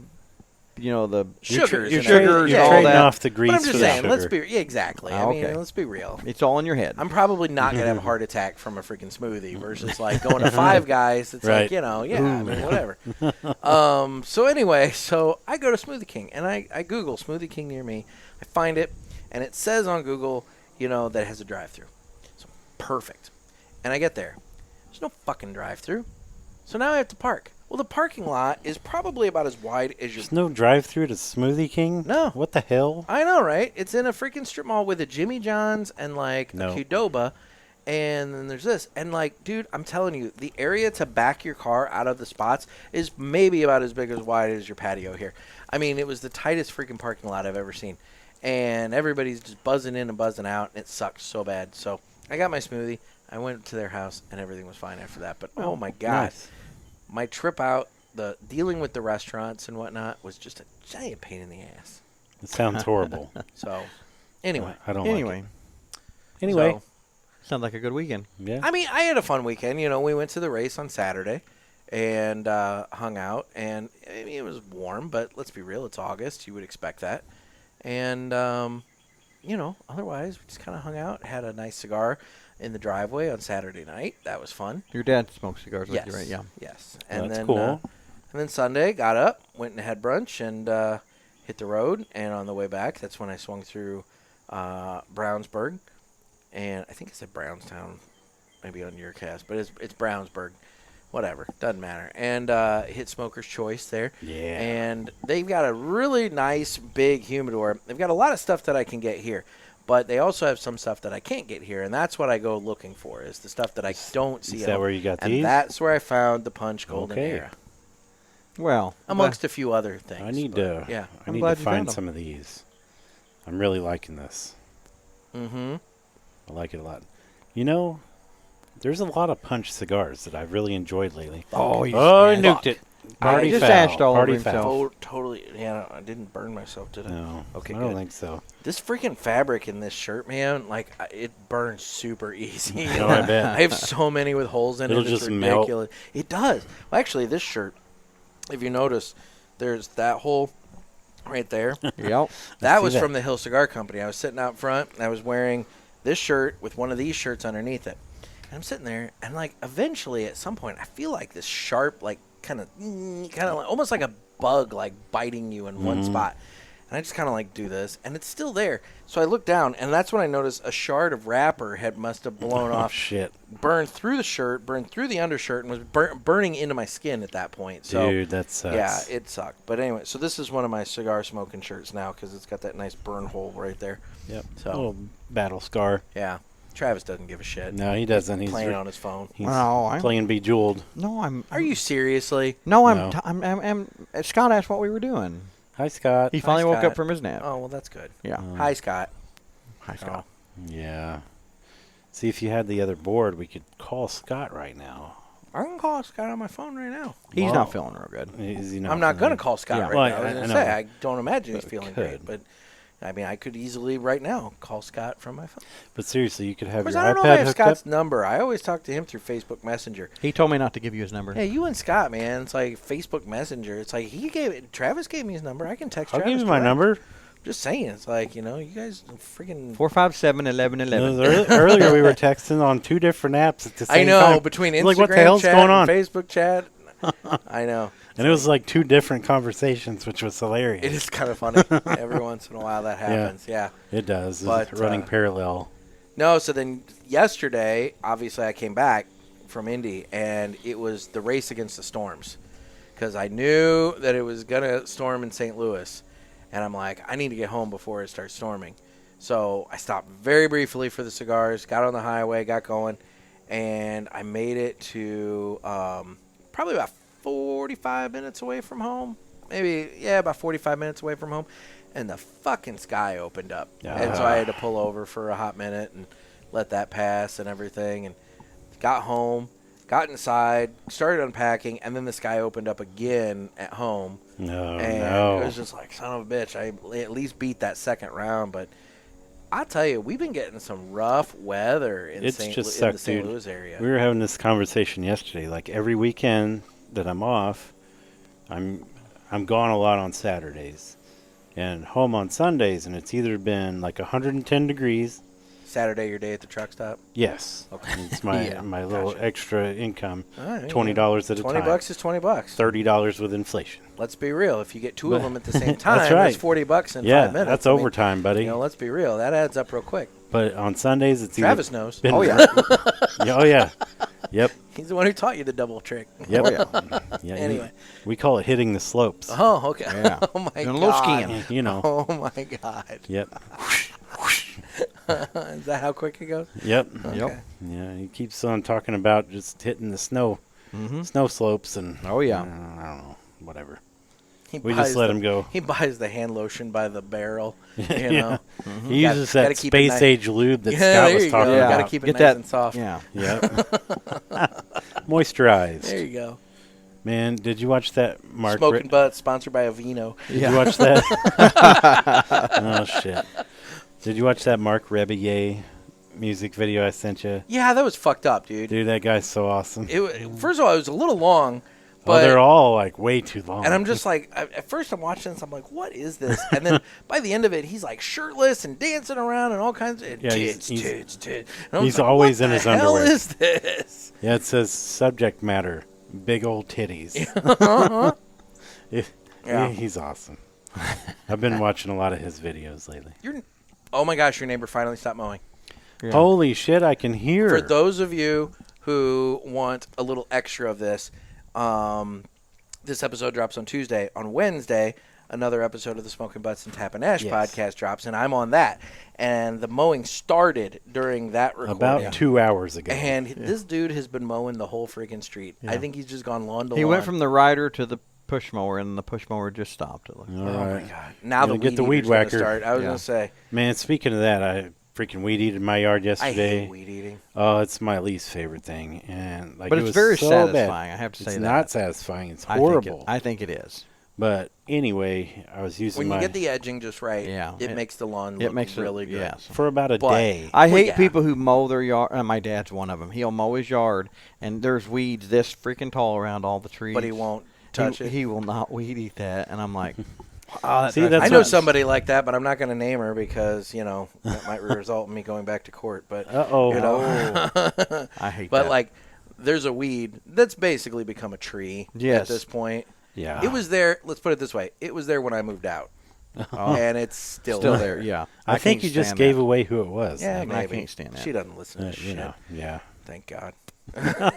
Sugars your and sugars everything. and You're all trading that. off the grease But I'm for just the saying, sugar. let's be exactly. I mean, Okay. let's be real. It's all in your head. I'm probably not going to have a heart attack from a freaking smoothie versus like going to Five Guys. It's Right. like, I mean, whatever. So anyway, so I go to Smoothie King and I Google Smoothie King near me. I find it and it says on Google, that it has a drive-thru. So perfect. And I get there. There's no fucking drive-thru. So now I have to park. Well, the parking lot is probably about as wide as your There's no drive-through to Smoothie King? No. What the hell? I know, right? It's in a freaking strip mall with a Jimmy John's and like No. a Qdoba, and then there's this. And like, dude, I'm telling you, the area to back your car out of the spots is maybe about as big as wide as your patio here. I mean, it was the tightest freaking parking lot I've ever seen, and everybody's just buzzing in and buzzing out, and it sucked so bad. So I got my smoothie. I went to their house, and everything was fine after that. But oh my god. Nice. My trip out, the dealing with the restaurants and whatnot was just a giant pain in the ass. It sounds horrible. So, anyway. I don't Anyway, like it. Anyway. So, sounds like a good weekend. Yeah. I mean, I had a fun weekend. We went to the race on Saturday and hung out. And, I mean, it was warm, but let's be real, it's August. You would expect that. And, otherwise, we just kind of hung out, had a nice cigar in the driveway on Saturday night. That was fun. Your dad smokes cigars Yes. with you, right? Yeah. Yes. Well, And that's then, cool. and then Sunday, got up, went and had brunch, and hit the road. And on the way back, that's when I swung through Brownsburg. And I think it said Brownstown, maybe on your cast, but it's Brownsburg. Whatever, doesn't matter. And hit Smoker's Choice there. Yeah. And they've got a really nice big humidor. They've got a lot of stuff that I can get here. But they also have some stuff that I can't get here, and that's what I go looking for, is the stuff that I don't see. Is at that home. where you got and these? that's where I found the Punch Golden Okay. Era, Well, amongst a few other things. I need but, to. Yeah. I I'm need glad to you find found 'em. some of these. I'm really liking this. Mm-hmm. I like it a lot. There's a lot of Punch cigars that I've really enjoyed lately. oh, you Oh, I fuck. nuked it. Party just foul. ashed all over Party himself. foul. Oh, totally. Yeah, I didn't burn myself, did I? No, Okay, I don't good. think so. This freaking fabric in this shirt, man, like it burns super easy. No, I bet. I have so many with holes in It'll it. It's just melt. ridiculous. It does. Well, actually, this shirt, if you notice, there's that hole right there. Yep. That see was that. from the Hill Cigar Company. I was sitting out front, and I was wearing this shirt with one of these shirts underneath it. And I'm sitting there, and like eventually, at some point, I feel like this sharp, like kind of like, almost like a bug, like biting you in one spot. And I just kind of like do this, and it's still there. So I look down, and that's when I noticed a shard of wrapper must have blown Oh, off, shit. burned through the shirt, burned through the undershirt, and was burning into my skin at that point. So Dude, that sucks. yeah, it sucked. But anyway, so this is one of my cigar smoking shirts now because it's got that nice burn hole right there. Yep. So- Little battle scar. Yeah, Travis doesn't give a shit. No, he doesn't. He's Playing on his phone. He's Well, I'm- playing Bejeweled. No, I'm. Are you seriously? No, No. I'm. Scott asked what we were doing. Hi, Scott. He finally woke Scott. up from his nap. Oh well, that's good. Yeah. Hi, Scott. Hi, Scott. Yeah. See, if you had the other board, we could call Scott right now. I can call Scott on my phone right now. He's Well, not feeling real good. Is he not I'm not feeling going to it? call Scott Yeah. right Well, now. I was I going to know. say, I don't imagine he's But feeling could. great. But, I mean, I could easily right now call Scott from my phone. But seriously, you could Of have course, your I don't know if I iPad have hooked Scott's up. number. I always talk to him through Facebook Messenger. He told me not to give you his number. Yeah, you and Scott, man. It's like Facebook Messenger. It's like Travis gave me his number. I can text I'll Travis. give you my direct. number. Just saying. It's like, you guys freaking... 457-1111. Earlier, we were texting on 2 different apps at the I same know, time. between It's Instagram like, what the hell's chat going on? and Facebook chat. I know. And it was like 2 different conversations, which was hilarious. It is kind of funny. Every once in a while that happens. Yeah. It does. But, It's running parallel. No, so then yesterday, obviously I came back from Indy, and it was the race against the storms. Because I knew that it was going to storm in St. Louis. And I'm like, I need to get home before it starts storming. So I stopped very briefly for the cigars, got on the highway, got going, and I made it to probably about 45 minutes away from home. Maybe, about 45 minutes away from home. And the fucking sky opened up. And so I had to pull over for a hot minute and let that pass and everything. And got home, got inside, started unpacking, and then the sky opened up again at home. No, And no. it was just like, son of a bitch. I at least beat that second round. But I'll tell you, we've been getting some rough weather in, It's in just the sucked, St. dude. Louis area. We were having this conversation yesterday. Like every weekend that I'm off, I'm gone a lot on Saturdays and home on Sundays, and it's either been like 110 degrees. Saturday, your day at the truck stop? Yes. Okay. It's my Yeah, my little gotcha. extra income. All right, $20 at a time. $20 is $20. $30 with inflation. Let's be real. If you get two of But- them at the same time, That's right. it's $40 in Yeah, 5 minutes. that's I mean, overtime, buddy. let's be real. That adds up real quick. But on Sundays, it's Travis either knows. been Oh, yeah. yeah, oh yeah, yep, He's the one who taught you the double trick. yep. Oh, yeah. Yeah, Anyway. we call it hitting the slopes. Oh, okay. Yeah. Oh, my Doing a God. little skiing. You know. Oh, my God. Yep. Is that how quick it goes? Yep. Okay. Yeah, he keeps on talking about just hitting the snow slopes, and Oh, yeah. I don't know, whatever. He We buys just let the- him go. He buys the hand lotion by the barrel. You Yeah. know? He uses Gotta that keep it space nice. age lube that Yeah, Scott there was you talking go. about. Gotta keep it Get nice that, and soft. Yeah. Yep. Moisturized. There you go. Man, did you watch that Mark? Smoking Butts, sponsored by Aveeno. Did you watch that? Oh shit! Did you watch that Mark Rebillet music video I sent you? Yeah, that was fucked up, dude. Dude, that guy's so awesome. First of all, it was a little long. Well, But, they're all like way too long. and I'm just like, at first I'm watching this, I'm like, what is this? And then by the end of it, he's like shirtless and dancing around and all kinds of Yeah, tits. And I'm he's like, always what in his the hell underwear. is this? Yeah, it says subject matter, big old titties. Yeah. He's awesome. I've been watching a lot of his videos lately. Oh my gosh, your neighbor finally stopped mowing. Yeah. Holy shit, I can hear. For those of you who want a little extra of this, this episode drops on Tuesday. On Wednesday, another episode of the Smokin' Butts and Tappin' Ash Yes. podcast drops, and I'm on that. And the mowing started during that recording. About 2 hours ago. And this dude has been mowing the whole freaking street. I think he's just gone lawn to lawn. He went from the rider to the push mower, and the push mower just stopped. It looked All Oh, my right. God. Now Gonna the get the weed weed eater's whacker. gonna start. I was Yeah. going to say, Man, speaking of that, I freaking weed eated my yard I yesterday. hate weed eating. Oh, it's my least favorite thing, and like, But it it's was very so satisfying, bad. I have to say it's that. not satisfying. It's I horrible. I think it is. But anyway, I was using When you my get the edging just right, Yeah. it makes the lawn It look makes really it, good. yes. for about a But- day. I Well, hate yeah. people who mow their yard. My dad's one of them. He'll mow his yard, and there's weeds this freaking tall around all the trees. But he won't touch it. He will not weed eat that. And I'm like, oh, that See, drives that's I me know what- somebody like that, but I'm not going to name her because, that might result in me going back to court. But, Uh-oh. you know. I hate But, that. like, there's a weed that's basically become a tree at Yes. this point. Yeah. It was there. Let's put it this way. It was there when I moved out. Oh. And it's still Still there, yeah. I think can't you just stand gave that. away who it was. Yeah, I maybe. can't stand that. She doesn't listen to You shit. know. Yeah. Thank God.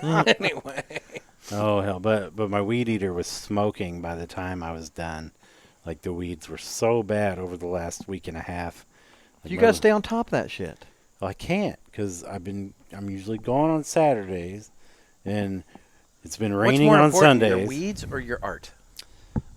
Anyway. Oh hell, but my weed eater was smoking by the time I was done. Like the weeds were so bad over the last week and a half. Like You my- got to stay on top of that shit. Well, I can't because I'm usually gone on Saturdays, and it's been What's raining more on important, your Sundays. weeds or your art?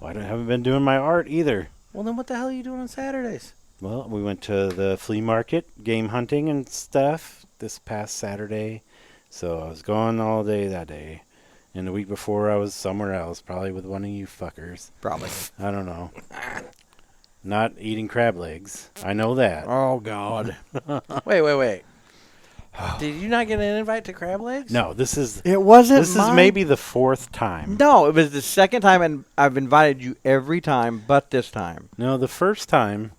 Well, I haven't been doing my art either. Well, then what the hell are you doing on Saturdays? Well, we went to the flea market, game hunting and stuff this past Saturday. So I was gone all day that day. And the week before I was somewhere else, probably with one of you fuckers. Probably. I don't know. Not eating crab legs. I know that. Oh, God. Wait. Did you not get an invite to crab legs? No, this is maybe the fourth time. No, it was the second time, and I've invited you every time but this time. No, the first time,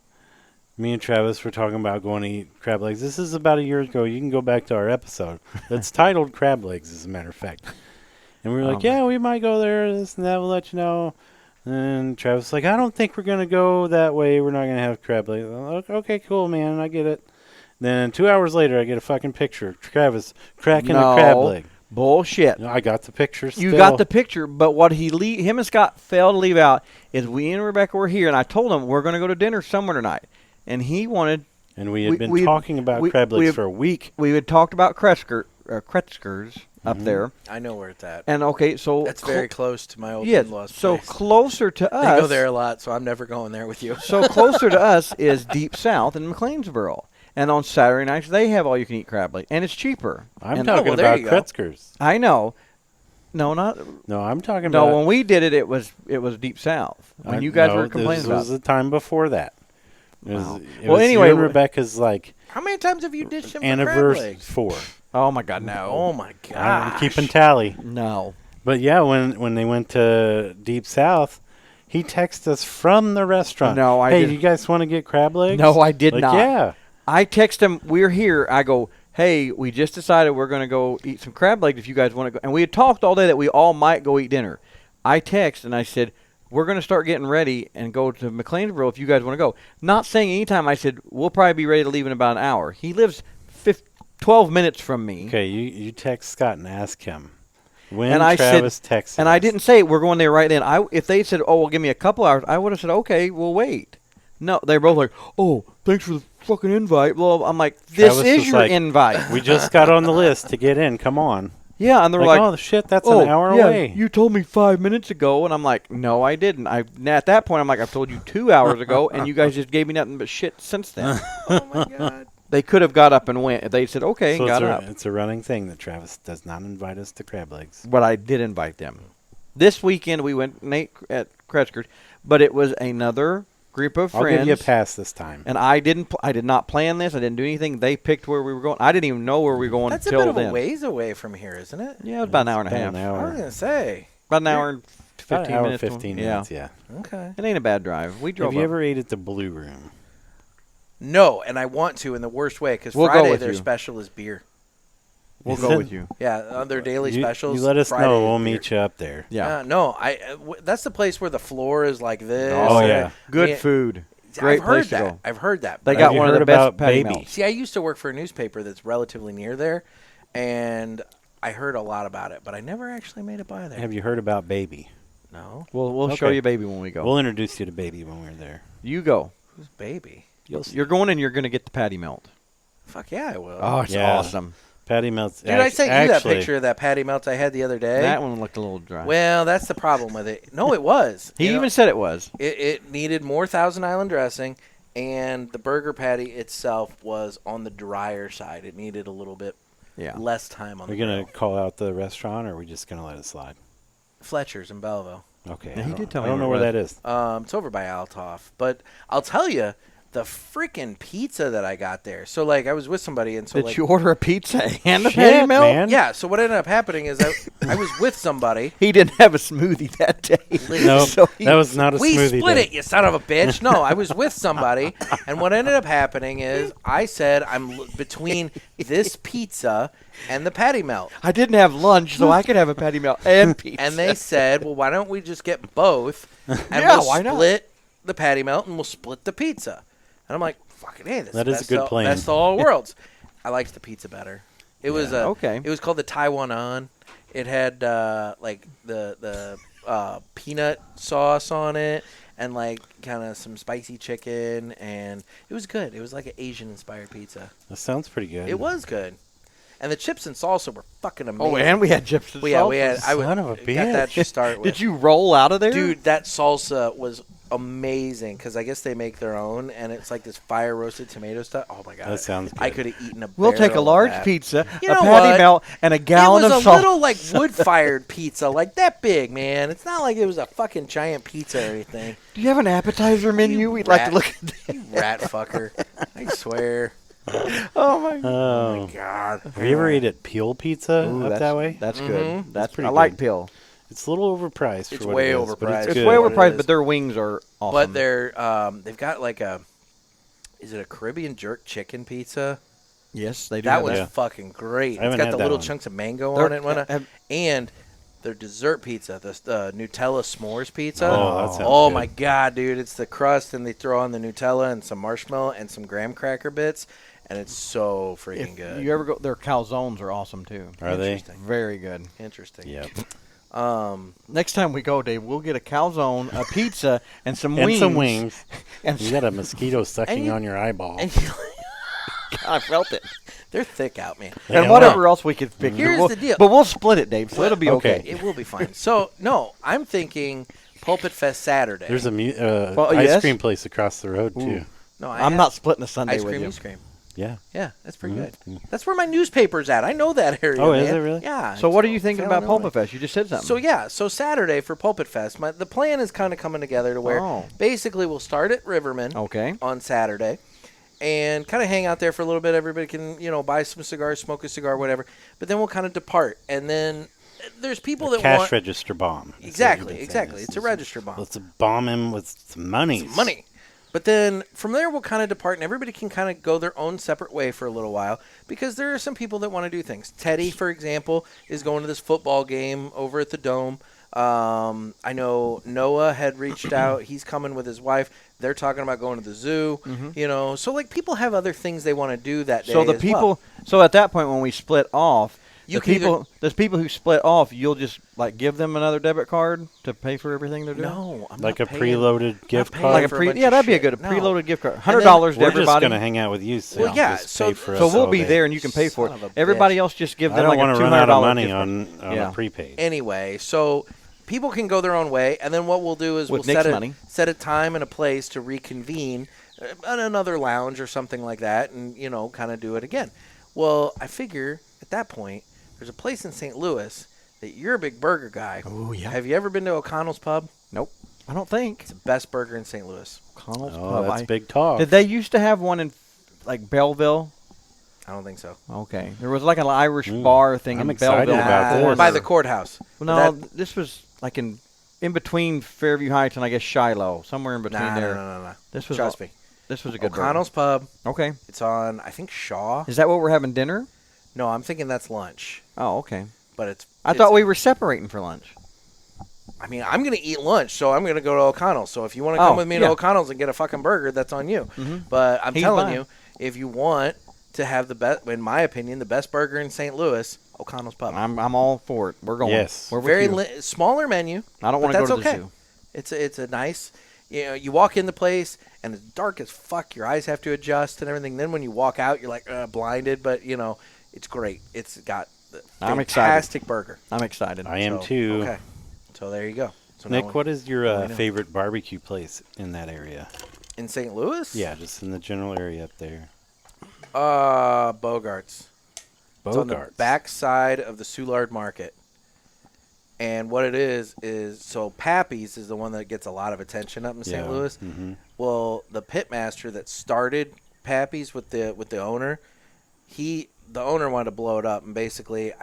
me and Travis were talking about going to eat crab legs. This is about a year ago. You can go back to our episode. That's titled Crab Legs, as a matter of fact. And we were like, yeah, we might go there, this and that, we'll let you know. And Travis was like, I don't think we're going to go that way. We're not going to have crab legs. Like, okay, cool, man. I get it. Then 2 hours later, I get a fucking picture of Travis cracking a crab leg. Bullshit. No, I got the picture still. You got the picture, but what him and Scott failed to leave out is we and Rebecca were here, and I told him we're going to go to dinner somewhere tonight. And he wanted... And we had been talking about crab legs for a week. We had talked about Kretzkers up there. I know where it's at. And, okay, so... That's very close to my old in-laws place. So closer to us... I go there a lot, so I'm never going there with you. So closer to us is Deep South in McLeansboro. And on Saturday nights, they have all-you-can-eat crab leg, and it's cheaper. I'm talking about Kretzkers. I know. No, not... No, I'm talking about... No, when we did it, it was Deep South. When you guys were complaining about it. This was the time before that. Wow. It was anyway... you and Rebecca's, like... How many times have you ditched him for crab anniversary legs? 4. Oh, my God, no. Oh, my God. I'm keeping tally. No. But, yeah, when they went to Deep South... He texted us from the restaurant. No, I didn't. Hey, you guys want to get crab legs? No, I did not. Yeah. I text him, we're here. I go, hey, we just decided we're going to go eat some crab legs if you guys want to go. And we had talked all day that we all might go eat dinner. I text and I said, we're going to start getting ready and go to McLeansboro if you guys want to go. Not saying anytime. I said, we'll probably be ready to leave in about an hour. He lives 12 minutes from me. Okay, you text Scott and ask him. When and I Travis said, texted and us. I didn't say we're going there right then. If they said, oh, well, give me a couple hours, I would have said, okay, we'll wait. No, they're both like, oh, thanks for the fucking invite. Well, I'm like, this is your invite. We just got on the list to get in. Come on. Yeah, and they're like, oh, shit, that's an hour away. You told me 5 minutes ago. And I'm like, no, I didn't. At that point, I'm like, I've told you 2 hours ago, and you guys just gave me nothing but shit since then. Oh, my God. They could have got up and went. They said, okay, and got up. It's a running thing that Travis does not invite us to crab legs. But I did invite them. This weekend, we went at Kretzkers, but it was another group of friends. I'll give you a pass this time. And I did not plan this. I didn't do anything. They picked where we were going. I didn't even know where we were going until then. That's a bit of a ways away from here, isn't it? Yeah, it was about an hour and a half. I was going to say. About an hour and 15 minutes. 15 minutes, yeah. Okay. It ain't a bad drive. We drove Have you ever ate at the Blue Room? No, and I want to in the worst way because We'll go Friday with their you. special is beer. We'll go with you. Yeah, on their daily specials. You let us Friday know. is We'll beer. meet you up there. Yeah. No, that's the place where the floor is like this. Oh, yeah. Good food. Great I've heard place to that. go. I've heard that. They but got you one of heard the best about patty Baby? melts. See, I used to work for a newspaper that's relatively near there, and I heard a lot about it, but I never actually made it by there. Have you heard about Baby? No. We'll show you Baby when we go. We'll introduce you to Baby when we're there. You go. Who's Baby? You're going and you're going to get the patty melt. Fuck yeah, I will. Oh, it's Yeah. awesome. Patty melts. Dude, I sent you that picture of that patty melt I had the other day. That one looked a little dry. Well, that's the problem with it. No, it was. He even said it was. It needed more Thousand Island dressing, and the burger patty itself was on the drier side. It needed a little bit less time on the grill. Are we going to call out the restaurant, or are we just going to let it slide? Fletcher's in Belleville. Okay. Yeah, he did tell me I don't know where where it that is. It's over by Altoff. But I'll tell you, the freaking pizza that I got there. So, like, I was with somebody, and so, Did like, you order a pizza and a Shit, patty melt? man. yeah, so what ended up happening is I was with somebody. He didn't have a smoothie that day. No, So that was not a We smoothie. split day. it, you son of a bitch. No, I was with somebody, and what ended up happening is I said I'm between this pizza and the patty melt. I didn't have lunch, so I could have a patty melt and pizza. And they said, well, why don't we just get both, and Yeah, we'll why not? split the patty melt, and we'll split the pizza. And I'm like, fucking hey, this That is is a good plan. Best of all worlds. I liked the pizza better. It was okay. It was called the Taiwan On. It had like the peanut sauce on it, and like kind of some spicy chicken, and it was good. It was like an Asian inspired pizza. That sounds pretty good. It was good, and the chips and salsa were fucking amazing. Oh, and we had chips and we had. Son of a got bitch. that to start with. Did you roll out of there? Dude, that salsa was amazing because I guess they make their own, and it's like this fire roasted tomato stuff. Oh my god, That sounds good. I could have eaten a. We'll take a barrel of large that. pizza, You a know patty what? melt, and a gallon It was of a salt. little like wood-fired pizza, like that big, man. It's not like it was a fucking giant pizza or anything. Do you have an appetizer menu? We'd like to rat. look at that. You rat fucker! I swear. Oh my god. Oh. God. Have you ever ate at Peel Pizza Ooh, up that's, that way? That's good. That's pretty I like good. Peel. It's a little overpriced. It's for what way it is, but overpriced. It's good. way what it overpriced, is. but their wings are awesome. But they're they've got like a, is it a Caribbean jerk chicken pizza? yes, they do. That have was Yeah. fucking great. I It's haven't got had the that little one. chunks of mango They're- on it, and whatnot. have- And their dessert pizza, the Nutella s'mores pizza. Oh, that sounds Oh good. my god, dude! It's the crust, and they throw on the Nutella and some marshmallow and some graham cracker bits, and it's so freaking If good. you ever go, their calzones are awesome too. Are they? Interesting. Very good. Interesting. Yep. Next time we go, Dave, we'll get a calzone, a pizza, and some And wings. some wings. And You got a mosquito sucking you- on your eyeball. And I felt it. they're thick out, man. They And are. whatever else we could pick. Here's We'll- the deal. But we'll split it, Dave, so it'll be Okay. okay. It will be fine. So no, I'm thinking Pulpit Fest Saturday. There's a Well, ice yes. cream place across the road, too. no, I'm not splitting a Sunday ice with cream, you. ice cream. Yeah. Yeah, that's pretty good. Mhm. That's where my newspaper's at. I know that area. Oh, is man. it really? Yeah. So what are it's you thinking Fallon, about Pulpit Illinois. Fest? You just said something. So yeah, so Saturday for Pulpit Fest, the plan is kind of coming together to where Oh. basically we'll start at Riverman Okay. on Saturday, and kind of hang out there for a little bit. Everybody can buy some cigars, smoke a cigar, whatever. But then we'll kind of depart, and then there's people that Cash want register bomb. That's what exactly, you've been exactly. saying. It's a register bomb. Let's bomb him with some money. Money. But then from there, we'll kind of depart, and everybody can kind of go their own separate way for a little while because there are some people that want to do things. Teddy, for example, is going to this football game over at the Dome. I know Noah had reached out. He's coming with his wife. They're talking about going to the zoo. So like people have other things they want to do that day. So the as people. well. So at that point, when we split off, You the can people. There's people who split off. You'll just like give them another debit card to pay for everything they're doing. No, I'm Like not a paying. preloaded gift paying card. Like a for a pre. bunch Yeah, of that'd be a shit. good No. preloaded gift card. then $100 to We're just everybody. going to hang out with you. So Well, yeah, just so- pay for So us we'll all be day. there and you can pay for Son it. of a Everybody bitch. else just give I them don't like want a to run out of $200 money gift card. on Yeah. a prepaid. Anyway, so people can go their own way, and then what we'll do is With we'll Nick's money. set a time and a place to reconvene at another lounge or something like that, and kind of do it again. Well, I figure at that point there's a place in St. Louis that you're a big burger guy. Oh, yeah. Have you ever been to O'Connell's Pub? Nope. I don't think. It's the best burger in St. Louis. Connell's Oh, Pub. that's I- big talk. Did they used to have one in like Belleville? I don't think so. Okay. There was like an Irish bar thing I'm in excited Belleville. about this. By the courthouse. No, That- this was like in between Fairview Heights and I guess Shiloh, somewhere in between Nah, there. no. This was Trust me. This was a good O'Connell's Pub. burger. Okay. It's on, I think, Shaw. Is that what we're having dinner? No, I'm thinking that's lunch. Oh, okay. But it's. I thought we were separating for lunch. I mean, I'm going to eat lunch, so I'm going to go to O'Connell's. So if you want to come with me to yeah. O'Connell's and get a fucking burger, that's on you. Mhm. But I'm He's telling fine. you, if you want to have the best, in my opinion, the best burger in St. Louis, O'Connell's Pub. I'm all for it. We're going. Yes. We're with Very you. smaller menu. I don't but want to go to that's the okay. zoo. It's a nice. You walk in the place and it's dark as fuck. Your eyes have to adjust and everything. Then when you walk out, you're like blinded. But it's great. It's got I'm excited. fantastic burger. I'm excited. I am So, too. Okay, so there you go. So now Nick, what is your I know. favorite barbecue place in that area? in St. Louis? Yeah, just in the general area up there. Bogart's. It's on the Bogart's. back side of the Soulard Market. And what it is so Pappy's is the one that gets a lot of attention up in St. Yeah. Louis. Mhm. Well, the pitmaster that started Pappy's with the owner, the owner wanted to blow it up, and basically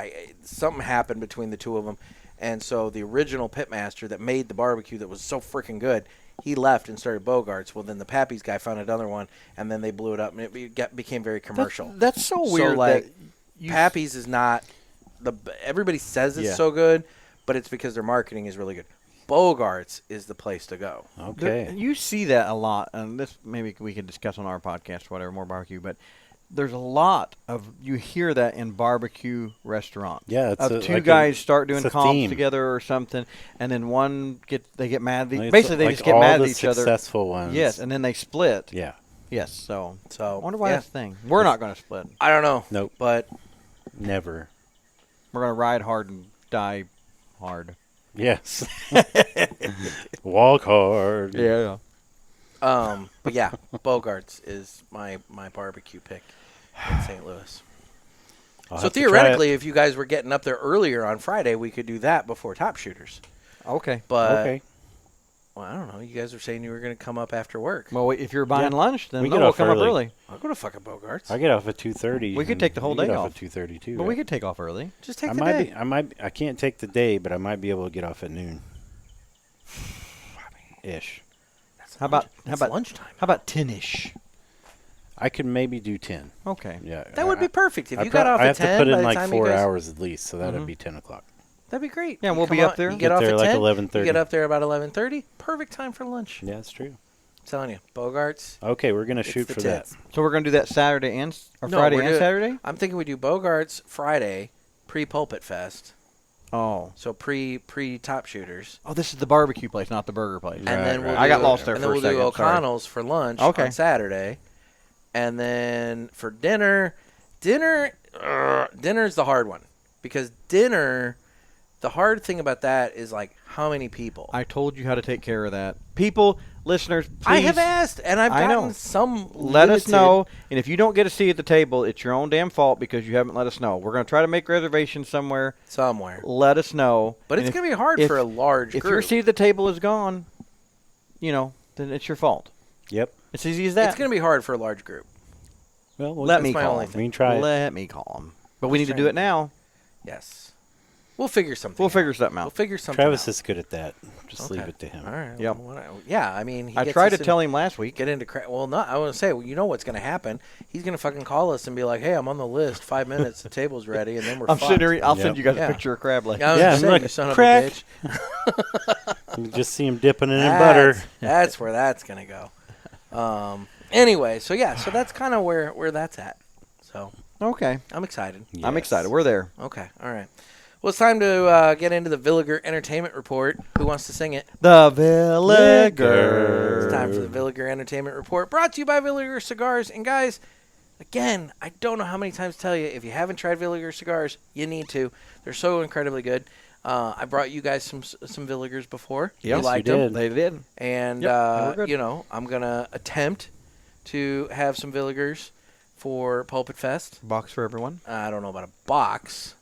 something happened between the two of them, and so the original pitmaster that made the barbecue that was so freaking good, he left and started Bogart's. Well, then the Pappy's guy found another one, and then they blew it up, and it became very commercial. That's so weird. like, that you Pappy's is not everybody says it's Yeah. so good, but it's because their marketing is really good. Bogart's is the place to go. Okay. You see that a lot, and this maybe we could discuss on our podcast, whatever, more barbecue. But there's a lot of you hear that in barbecue restaurants. Yeah, it's of two like guys start doing it's a comps theme. together or something, and then one they get mad. It's Basically, they like just get all mad the at each other. Successful ones. Yes, and then they split. Yeah. Yes, so So I wonder why yeah. that's a thing. We're not going to split. I don't know. Nope. But Never. We're going to ride hard and die hard. Yes. Walk hard. Yeah. But yeah, Bogart's is my barbecue pick in St. Louis. I'll So have to try theoretically, it. if you guys were getting up there earlier on Friday, we could do that before Top Shooters. Okay. But Okay. well, I don't know. You guys were saying you were going to come up after work. Well, if you're buying Yeah. lunch, then We no, get we'll off come up early. early. I'll go to fucking Bogart's. I get off at 2:30. We could and take the whole you get day off off. at 2:30 too. But right? we could take off early. Just take I the might day. be. I can't take the day, but I might be able to get off at noon. Ish. How about lunchtime? How about 10ish? I could maybe do 10. Okay. Yeah. That would be perfect. If I you got off I at have 10, to put by in the like time 4 you guys, hours at least, so that'd be 10 o'clock. that'd be great. Yeah, You we'll come be up on- there. You Get get off there at like 10. 11:30. You get up there about 11:30. Perfect time for lunch. Yeah, that's true. I'm telling you, Bogart's. Okay, we're gonna It's shoot the for tits. that. So we're gonna do that Saturday and No, Friday we're and doing- Saturday. I'm thinking we do Bogart's Friday, pre-Pulpit Fest. Oh. So pre Top Shooters. Oh, this is the barbecue place, not the burger place. And Right, then we'll right. I got do- lost there and for then a we'll do second, sorry. O'Connell's for lunch Okay. on Saturday. And then for dinner's the hard one. Because dinner, the hard thing about that is like how many people. I told you how to take care of that. People, listeners, please I have asked, and I've I gotten know. some let us limited- know. And if you don't get a seat at the table, it's your own damn fault because you haven't let us know. We're going to try to make reservations somewhere. somewhere. Let us know. But And it's if- going to be hard if- for a large If group. your seat at the table is gone, then it's your fault. Yep. It's as easy as that. It's going to be hard for a large group. Well, Let that's me my call only him. we can try it. Let me call him. But we need Just to do trying it to- now. Yes. We'll figure something We'll out. figure something We'll out. figure something Travis out. is good at that. Just Okay. leave it to him. All right. Yep. Yeah, I mean, he I gets tried us to in- tell him last week. Get into well, not. I want to say, well, you know what's going to happen? He's going to fucking call us and be like, "Hey, I'm on the list. 5 minutes, the table's ready," and then we're. I'm fucked. sitting here. I'll Yep. send you guys Yeah. a picture of crab legs. Yeah, I was Yeah, gonna I'm say, like, you son crack. of a bitch. You just see him dipping it in butter. That's where that's going to go. Anyway, so yeah, so that's kind of where that's at. So Okay. I'm excited. I'm Yes. excited. We're there. Okay, all right. Well, it's time to get into the Villiger Entertainment Report. Who wants to sing it? The Villiger. It's time for the Villiger Entertainment Report, brought to you by Villiger Cigars. And guys, again, I don't know how many times to tell you, if you haven't tried Villiger Cigars, you need to. They're so incredibly good. I brought you guys some Villigers before. Yes, you liked you them. did. They did. And, Yep, they were good. I'm going to attempt to have some Villigers for Pulpit Fest. Box for everyone. I don't know about a box.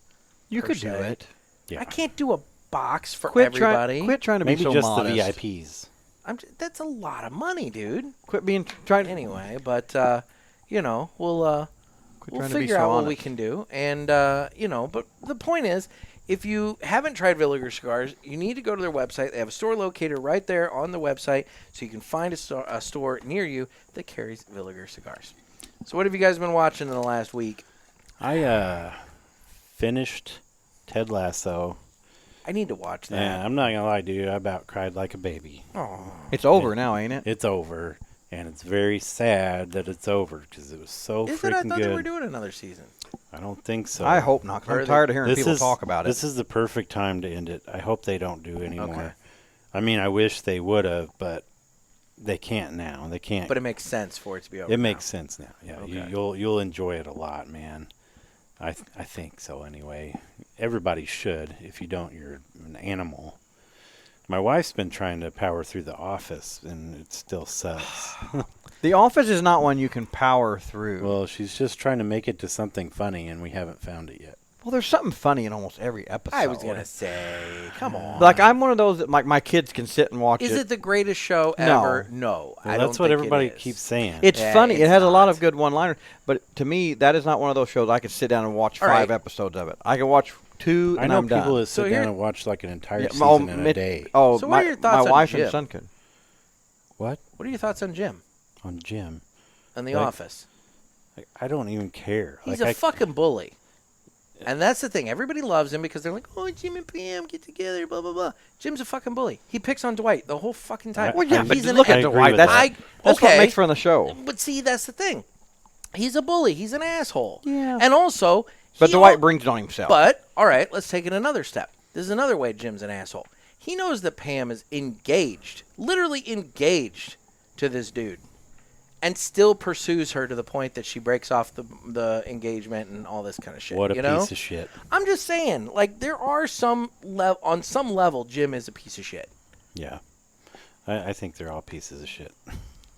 You per could do se. it. Yeah. I can't do a box for Quit everybody. trying to be Maybe so just modest. the VIPs. That's a lot of money, dude. Quit being trying. Anyway, but we'll Quit we'll trying to be figure so out what honest. we can do. And but the point is, if you haven't tried Villiger Cigars, you need to go to their website. They have a store locator right there on the website, so you can find a store near you that carries Villiger Cigars. So what have you guys been watching in the last week? I finished Ted Lasso. I need to watch that. Yeah, I'm not gonna lie, dude. I about cried like a baby. Oh, It's over now, ain't it? It's over, and it's very sad that it's over because it was so is it? I freaking thought good. they were doing another season. I don't think so. I hope not. 'Cause Are I'm they- tired of hearing people talk about it. This is the perfect time to end it. I hope they don't do anymore. Okay. I mean, I wish they would have, but they can't now. They can't. But it makes sense for it to be over. It now. makes sense now. Yeah, Okay. you'll enjoy it a lot, man. I think so anyway. Everybody should. If you don't, you're an animal. My wife's been trying to power through The Office, and it still sucks. The Office is not one you can power through. Well, she's just trying to make it to something funny, and we haven't found it yet. Well, there's something funny in almost every episode. I was gonna say, come on. Like, I'm one of those that my kids can sit and watch Is it. it the greatest show No. ever? No, I Well, don't that's what think everybody it is. keeps saying. It's Yeah, funny. it's It has a lot not. of good one-liners. But to me, that is not one of those shows I could sit down and watch All 5 right. episodes of it. I can watch 2 I and know I'm people done. that So sit here- down and watch like an entire Yeah, season in a day. Oh, So what are your thoughts my on wife Jim? and son could. What? What are your thoughts on Jim On Jim? and The Like, Office? I don't even care. He's like, a fucking bully. And that's the thing. Everybody loves him because they're like, oh, Jim and Pam get together, blah, blah, blah. Jim's a fucking bully. He picks on Dwight the whole fucking time. Well, yeah, I- but he's an look I at agree Dwight. with That's, that. that's okay. what makes for the show. But see, that's the thing. He's a bully. He's an asshole. Yeah. And also, But he Dwight al- brings it on himself. But, all right, let's take it another step. This is another way Jim's an asshole. He knows that Pam is engaged, literally engaged to this dude. and still pursues her to the point that she breaks off the engagement and all this kind of shit. What a you know? piece of shit. I'm just saying, like, there are on some level, Jim is a piece of shit. Yeah. I think they're all pieces of shit.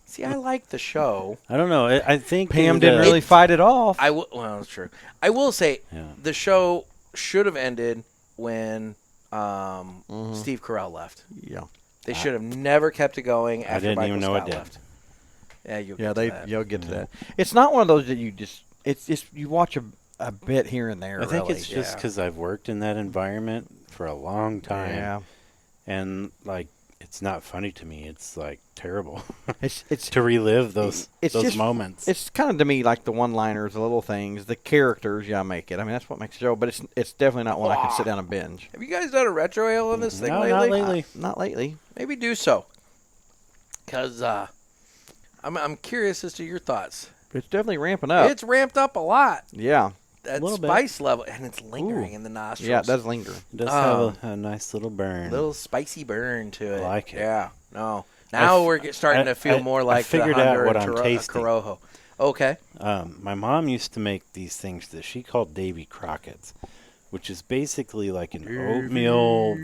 See, I like the show. I don't know. I think Pam the- didn't really fight it off. Well, that's true. I will say the show should have ended when Steve Carell left. Yeah. They should have never kept it going after didn't Michael even know Scott it did. left. Yeah, you'll get to that. It's not one of those that you just. It's just you watch a bit here and there. I think really. it's just because I've worked in that environment for a long time. Yeah. And, like, it's not funny to me. It's, like, terrible. It's to relive those just, moments. It's kind of, to me, like the one-liners, the little things, the characters. Yeah, make it. I mean, that's what makes the show. But it's definitely not one I can sit down and binge. Have you guys done a retro ale on this thing No, lately? not lately. Not lately. Maybe do so. Because I'm curious as to your thoughts. It's definitely ramping up. It's ramped up a lot. Yeah. That Little bit. spice level, and it's lingering in the nostrils. Yeah, it does linger. It does have a nice little burn. Little spicy burn to it. I like it. Yeah. No. Now we're starting to feel more like figured the out Honduran what I'm tasting. Corojo. Okay. My mom used to make these things that she called Davy Crockett's, which is basically like an oatmeal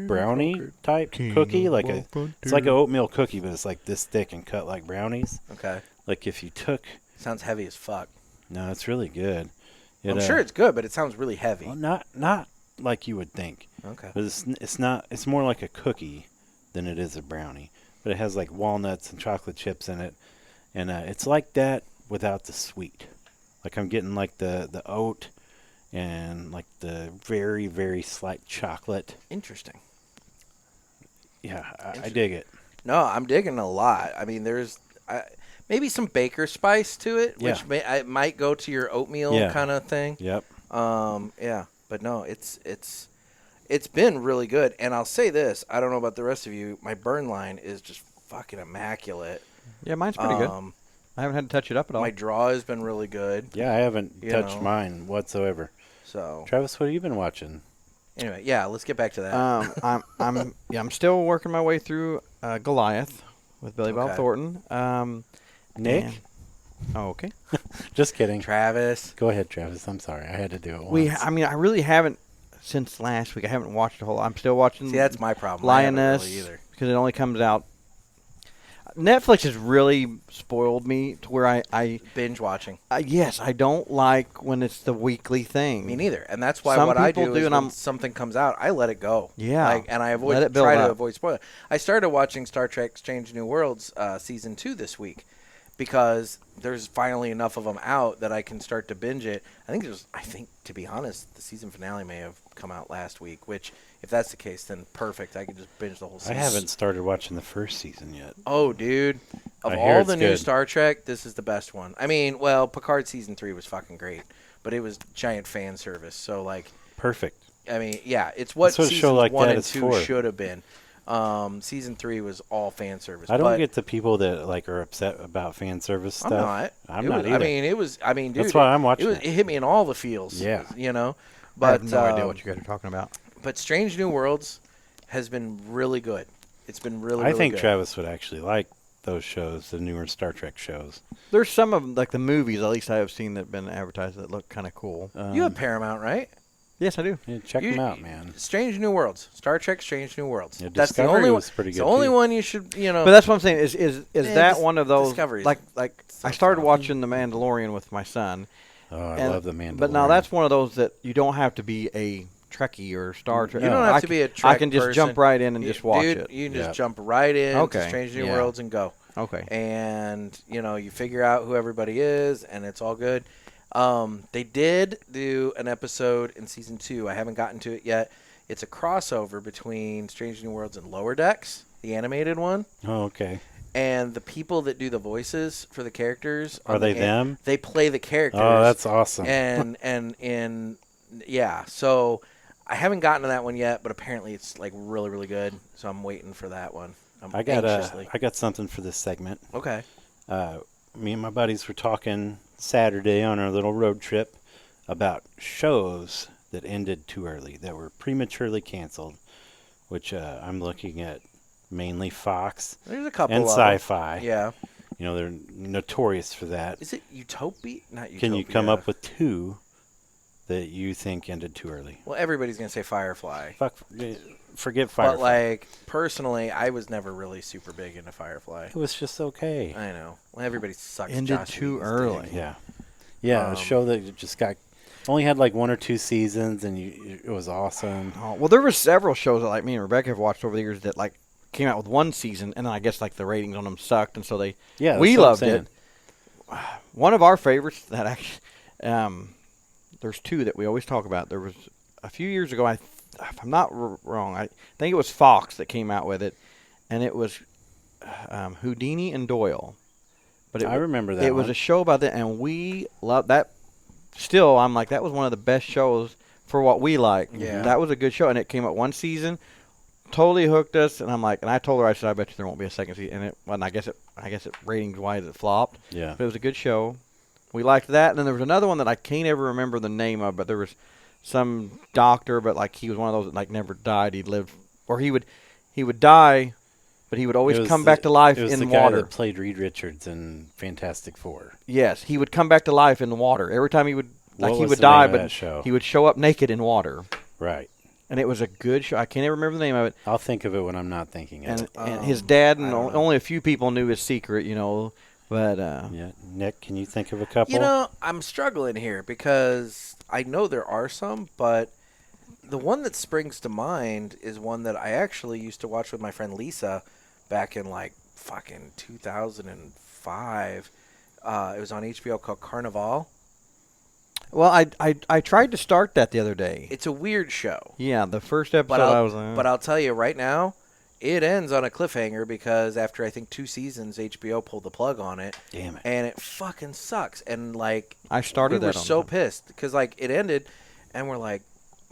brownie type cookie. It's like an oatmeal cookie, but it's like this thick and cut like brownies. Okay. Like if you took. Sounds heavy as fuck. No, it's really good. I'm sure it's good, but it sounds really heavy. Well, not like you would think. Okay. But it's not. It's more like a cookie than it is a brownie. But it has like walnuts and chocolate chips in it, and it's like that without the sweet. Like I'm getting like the oat and like the very, very slight chocolate. Interesting. Yeah, I dig it. No, I'm digging a lot. I mean, there's maybe some baker spice to it, which might go to your oatmeal kind of thing. Yep. Yeah, but no, it's been really good. And I'll say this: I don't know about the rest of you. My burn line is just fucking immaculate. Yeah, mine's pretty good. I haven't had to touch it up at all. My draw has been really good. Yeah, I haven't touched mine whatsoever. So, Travis, what have you been watching? Anyway, yeah, let's get back to that. I'm still working my way through Goliath with Billy Bob Thornton. Nick? Oh, okay. Just kidding. Travis. Go ahead, Travis. I'm sorry. I had to do it once. I really haven't since last week. I haven't watched a whole. I'm still watching. See, that's my problem. Lioness, I haven't really either. because it only comes out. Netflix has really spoiled me to where I binge watching. Yes, I don't like when it's the weekly thing. Me neither, and that's why Some what I people do is and when something comes out, I let it go. Yeah, and I let it build try to up. avoid spoiler. I started watching Star Trek: Strange New Worlds season 2 this week because there's finally enough of them out that I can start to binge it. I think to be honest, the season finale may have come out last week, which if that's the case, then perfect. I can just binge the whole season. I haven't started watching the first season yet. Oh, dude. Of I hear all it's the new good. Star Trek, this is the best one. I mean, well, Picard season 3 was fucking great, but it was giant fan service. So, like, Perfect. I mean, yeah, it's what That's what a seasons show like 1 that and is 2 for. should have been. Season 3 was all fan service. I don't but get the people that like are upset about fan service I'm stuff. not. I'm It not was- either. I mean, dude. That's why I'm watching It hit me in all the feels. Yeah. You know? I But, have no idea what you guys are talking about. But Strange New Worlds has been really good. It's been really, I really think good. Travis would actually like those shows, the newer Star Trek shows. There's some of them, like the movies, at least I have seen that have been advertised that look kind of cool. You have Paramount, right? Yes, I do. Yeah, check them out, man. Strange New Worlds. Star Trek Strange New Worlds. Yeah, That's the Discovery only one. was pretty It's good, the only too. one you should, you know. But that's what I'm saying. Is that Dis- one of those Discovery's like I started fun. watching The Mandalorian with my son. Oh, I and- love the Mandalorian. But now that's one of those that you don't have to be a Trekkie or Star Trek. You don't have to be a Trek I can just person. jump right in and just watch Dude, it. you can just Yeah. jump right in Okay. to Strange New Yeah. Worlds and go. Okay. And, you know, you figure out who everybody is, and it's all good. They did do an episode in Season 2. I haven't gotten to it yet. It's a crossover between Strange New Worlds and Lower Decks, the animated one. Oh, okay. And the people that do the voices for the characters Are they them? They play the characters. Oh, that's awesome. and yeah, so I haven't gotten to that one yet, but apparently it's like really, really good. So I'm waiting for that one. I got something for this segment. Okay. Me and my buddies were talking Saturday on our little road trip about shows that ended too early, that were prematurely canceled, which I'm looking at mainly Fox There's a couple and of them. Sci-Fi. Yeah. They're notorious for that. Is it Utopia? Not Utopia. Can you come up with 2 that you think ended too early? Well, everybody's going to say Firefly. Forget Firefly. But, like, personally, I was never really super big into Firefly. It was just okay. I know. Well, everybody sucks. Ended Joss too Whedon's early. dick. Yeah. Yeah, a show that just only had like 1 or 2 seasons, and it was awesome. Oh, well, there were several shows that like me and Rebecca have watched over the years that like came out with 1 season, and then I guess like the ratings on them sucked, and so we loved it. One of our favorites that actually, there's 2 that we always talk about. There was a few years ago, if I'm not wrong, I think it was Fox that came out with it, and it was Houdini and Doyle. But I remember that. It was a show about that, and we loved that. Still, I'm like, that was one of the best shows for what we like. Yeah. That was a good show, and it came out 1 season, totally hooked us, and I'm like, and I told her, I said, I bet you there won't be a second season, and I guess it ratings-wise it flopped. Yeah. But it was a good show. We liked that, and then there was another one that I can't ever remember the name of, but there was some doctor, but like he was one of those that like never died. He lived, or he would die, but he would always come back to life in water. It was the guy that played Reed Richards in Fantastic Four. Yes, he would come back to life in the water. Every time he would What die, name of but that show? he would show up naked in water. Right. And it was a good show. I can't even remember the name of it. I'll think of it when I'm not thinking of it. And his dad and I don't know. only a few people knew his secret, But Yeah. Nick, can you think of a couple? I'm struggling here because I know there are some, but the one that springs to mind is one that I actually used to watch with my friend Lisa back in like fucking 2005. It was on HBO called Carnival. well, I tried to start that the other day. It's a weird show. Yeah, the first episode But I was but I'll tell you right now, it ends on a cliffhanger because after I think 2 seasons, HBO pulled the plug on it. Damn it. And it fucking sucks. And like I started we were that on so the- pissed because like it ended, and we're like,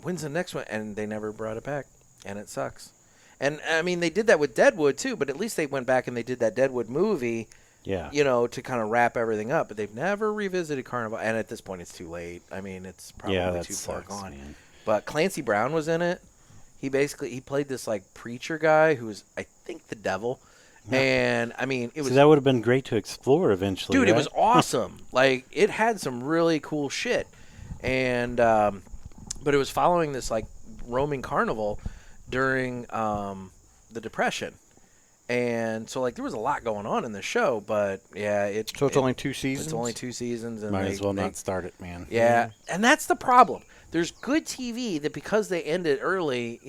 when's the next one? And they never brought it back, and it sucks. And I mean, they did that with Deadwood too, but at least they went back and they did that Deadwood movie. Yeah. To kind of wrap everything up, but they've never revisited Carnival. And at this point, it's too late. I mean, it's probably that too far sucks, gone. man. But Clancy Brown was in it. He played this like preacher guy who was, I think, the devil. Yeah. And I mean, it was that would have been great to explore eventually. dude. It right? was awesome. Like it had some really cool shit. And but it was following this like roaming carnival during the Depression. And so, like, there was a lot going on in the show, but yeah, So it's only 2 seasons. It's only 2 seasons, and Might as well not start it, man. Yeah, and that's the problem. There's good TV that because they end it early,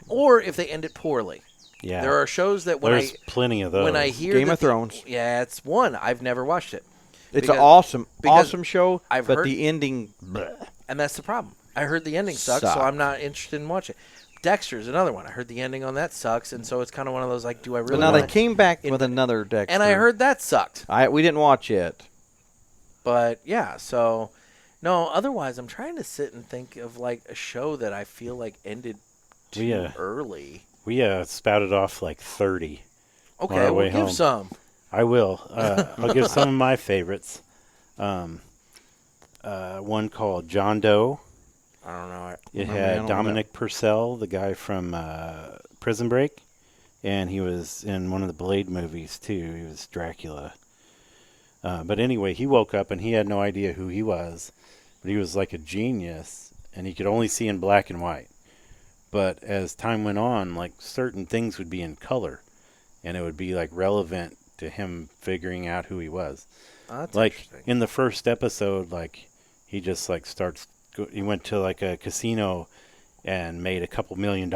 or if they end it poorly. Yeah. There are shows that There's plenty of those. when I hear Game that of Thrones. yeah, it's one I've never watched it. It's Because- an because awesome show, I've but heard- the ending. Bleh. And that's the problem. I heard the ending sucks, so Sucked. I'm not interested in watching. Dexter's another one. I heard the ending on that sucks, and so it's kind of one of those like, do I really? But now they want it? came back with another Dexter. And I heard that sucked. We didn't watch it. But yeah, so no. Otherwise, I'm trying to sit and think of like a show that I feel like ended too early. We spouted off like 30. on Okay, our way well, give home. some. I will. I'll give some of my favorites. One called John Doe. I don't know. It Oh, man, I had don't know Dominic Purcell, the guy from Prison Break, and he was in one of the Blade movies too. He was Dracula. But anyway, he woke up and he had no idea who he was, but he was like a genius, and he could only see in black and white. But as time went on, like certain things would be in color, and it would be like relevant to him figuring out who he was. Oh, that's Like interesting. in the first episode, like he just like he went to like a casino and made a couple $1 million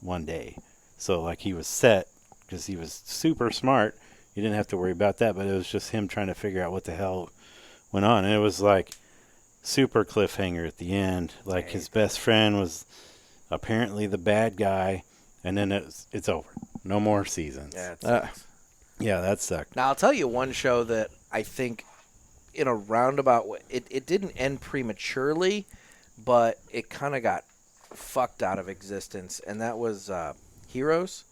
one day. So like he was set because he was super smart. You didn't have to worry about that, but it was just him trying to figure out what the hell went on. And it was like super cliffhanger at the end. Like his best friend was apparently the bad guy, and then it's over. No more seasons. Yeah, it sucks. Yeah, that sucked. Now I'll tell you one show that I think, in a roundabout way, it didn't end prematurely, but it kind of got fucked out of existence, and that was Heroes.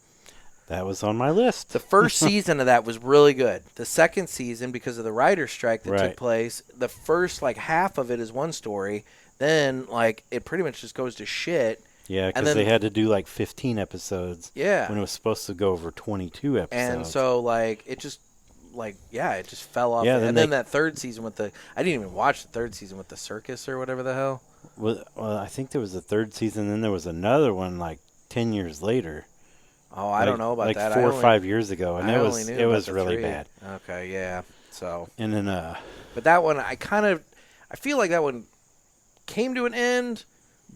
That was on my list. The first season of that was really good. The second season, because of the writer's strike that Right. took place, the first like half of it is one story. Then like it pretty much just goes to shit. Yeah, And because then- they had to do like 15 episodes Yeah. when it was supposed to go over 22 episodes. And so like it just it just fell off. Yeah, And then that third season with I didn't even watch the third season with the circus or whatever the hell. Well, I think there was a third season, then there was another one like 10 years later. Oh, I don't know about like that. Like 4 or 5 years ago, and it was really bad. Okay, yeah. So. And then But that one, I feel like that one came to an end,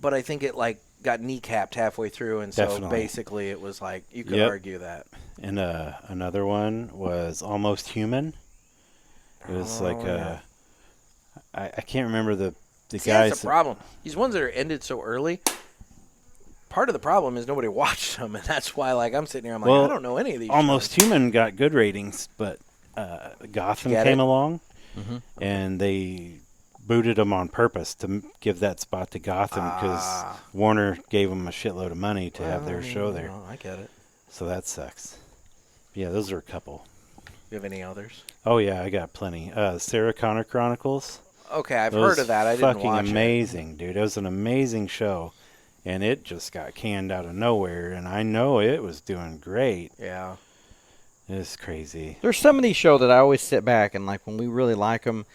but I think it like got kneecapped halfway through, and so basically it was like you could argue that. And another one was Almost Human. It was I can't remember the guys. That's the problem. These ones that are ended so early. Part of the problem is nobody watched them, and that's why I'm sitting here. I'm like, I don't know any of these. Almost shows. Human got good ratings, but Gotham came along, and they booted them on purpose to give that spot to Gotham because Warner gave them a shitload of money to have their show there. I get it. So that sucks. Yeah, those are a couple. You have any others? Oh yeah, I got plenty. Sarah Connor Chronicles. Okay, I've heard of that. I didn't watch it. Fucking amazing, dude. It was an amazing show. And it just got canned out of nowhere, and I know it was doing great. Yeah. It's crazy. There's some of these shows that I always sit back and, like, when we really like them,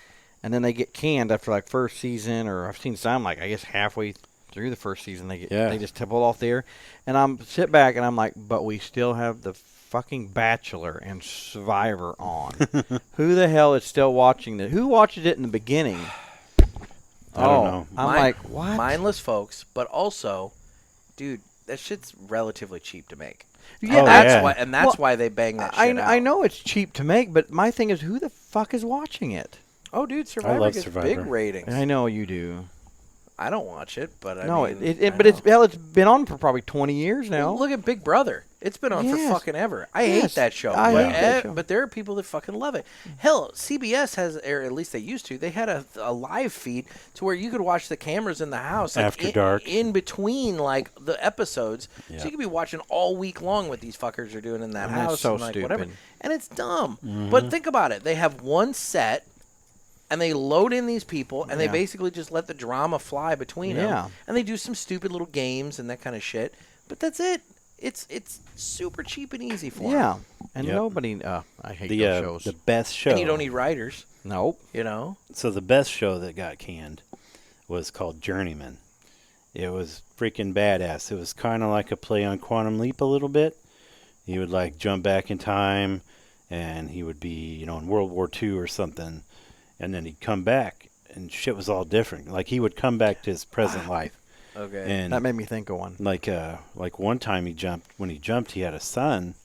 and then they get canned after, like, first season, or I've seen some, like, I guess halfway through the first season, they just pull off there. And I'm sit back, and I'm like, but we still have the fucking Bachelor and Survivor on. Who the hell is still watching this? Who watches it in the beginning? I don't know. I'm like, what? Mindless folks, but also, dude, that shit's relatively cheap to make. Yeah, that's why they bang that shit out. I know it's cheap to make, but my thing is, who the fuck is watching it? Oh, dude, Survivor gets big ratings. I know you do. I don't watch it, but it's been on for probably 20 years now. Well, look at Big Brother. It's been on for fucking ever. I hate that show. I hate that show. But there are people that fucking love it. Hell, CBS has, or at least they used to, they had a live feed to where you could watch the cameras in the house. Like After dark. In between, like, the episodes. So you could be watching all week long what these fuckers are doing in that house. That's so and, like, stupid. Whatever. And it's dumb. But think about it. They have one set. And they load in these people, and they basically just let the drama fly between them. And they do some stupid little games and that kind of shit. But that's it. It's super cheap and easy for them. Yeah. And nobody, I hate those shows. The best show. And you don't need writers. Nope. You know? So the best show that got canned was called Journeyman. It was freaking badass. It was kind of like a play on Quantum Leap a little bit. He would, like, jump back in time, and he would be, in World War II or something. And then he'd come back, and shit was all different. Like, he would come back to his present life. Okay. And that made me think of one. Like one time when he jumped, he had a son,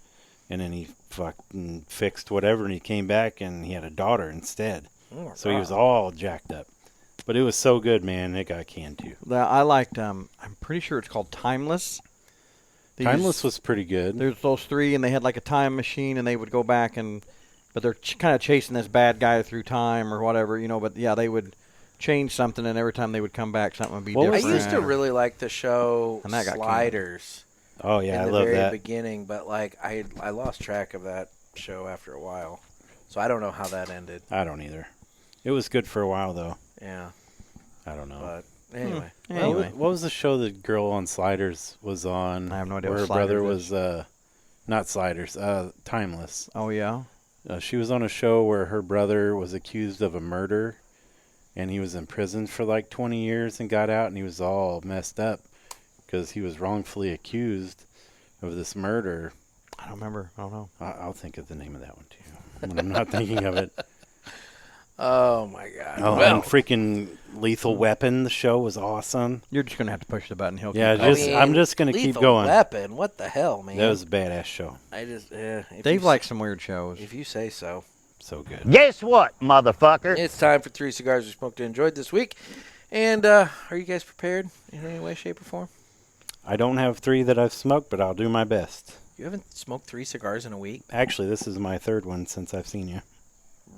and then he fucking fixed whatever, and he came back, and he had a daughter instead. So he was all jacked up. But it was so good, man. It got canned, too. I liked, I'm pretty sure it's called Timeless. Timeless was pretty good. There's those three, and they had, like, a time machine, and they would go back and... But they're kind of chasing this bad guy through time or whatever, But, yeah, they would change something, and every time they would come back, something would be different. I used to really like the show Sliders. Oh, yeah, I love that. In the very beginning, but, like, I lost track of that show after a while. So I don't know how that ended. I don't either. It was good for a while, though. Yeah. I don't know. But, anyway. What was the show the girl on Sliders was on? I have no idea where what her brother Sliders was, not Sliders, Timeless. Oh, yeah? She was on a show where her brother was accused of a murder, and he was in prison for like 20 years and got out, and he was all messed up because he was wrongfully accused of this murder. I don't remember. I don't know. I'll think of the name of that one, too, when I'm not thinking of it. Oh, my God. Oh, and freaking Lethal Weapon, the show was awesome. You're just going to have to push the button. I'm just going to keep going. Lethal Weapon? What the hell, man? That was a badass show. They've liked some weird shows. If you say so. So good. Guess what, motherfucker? It's time for 3 Cigars We Smoked and Enjoyed this week. And are you guys prepared in any way, shape, or form? I don't have 3 that I've smoked, but I'll do my best. You haven't smoked 3 cigars in a week? Actually, this is my 3rd one since I've seen you.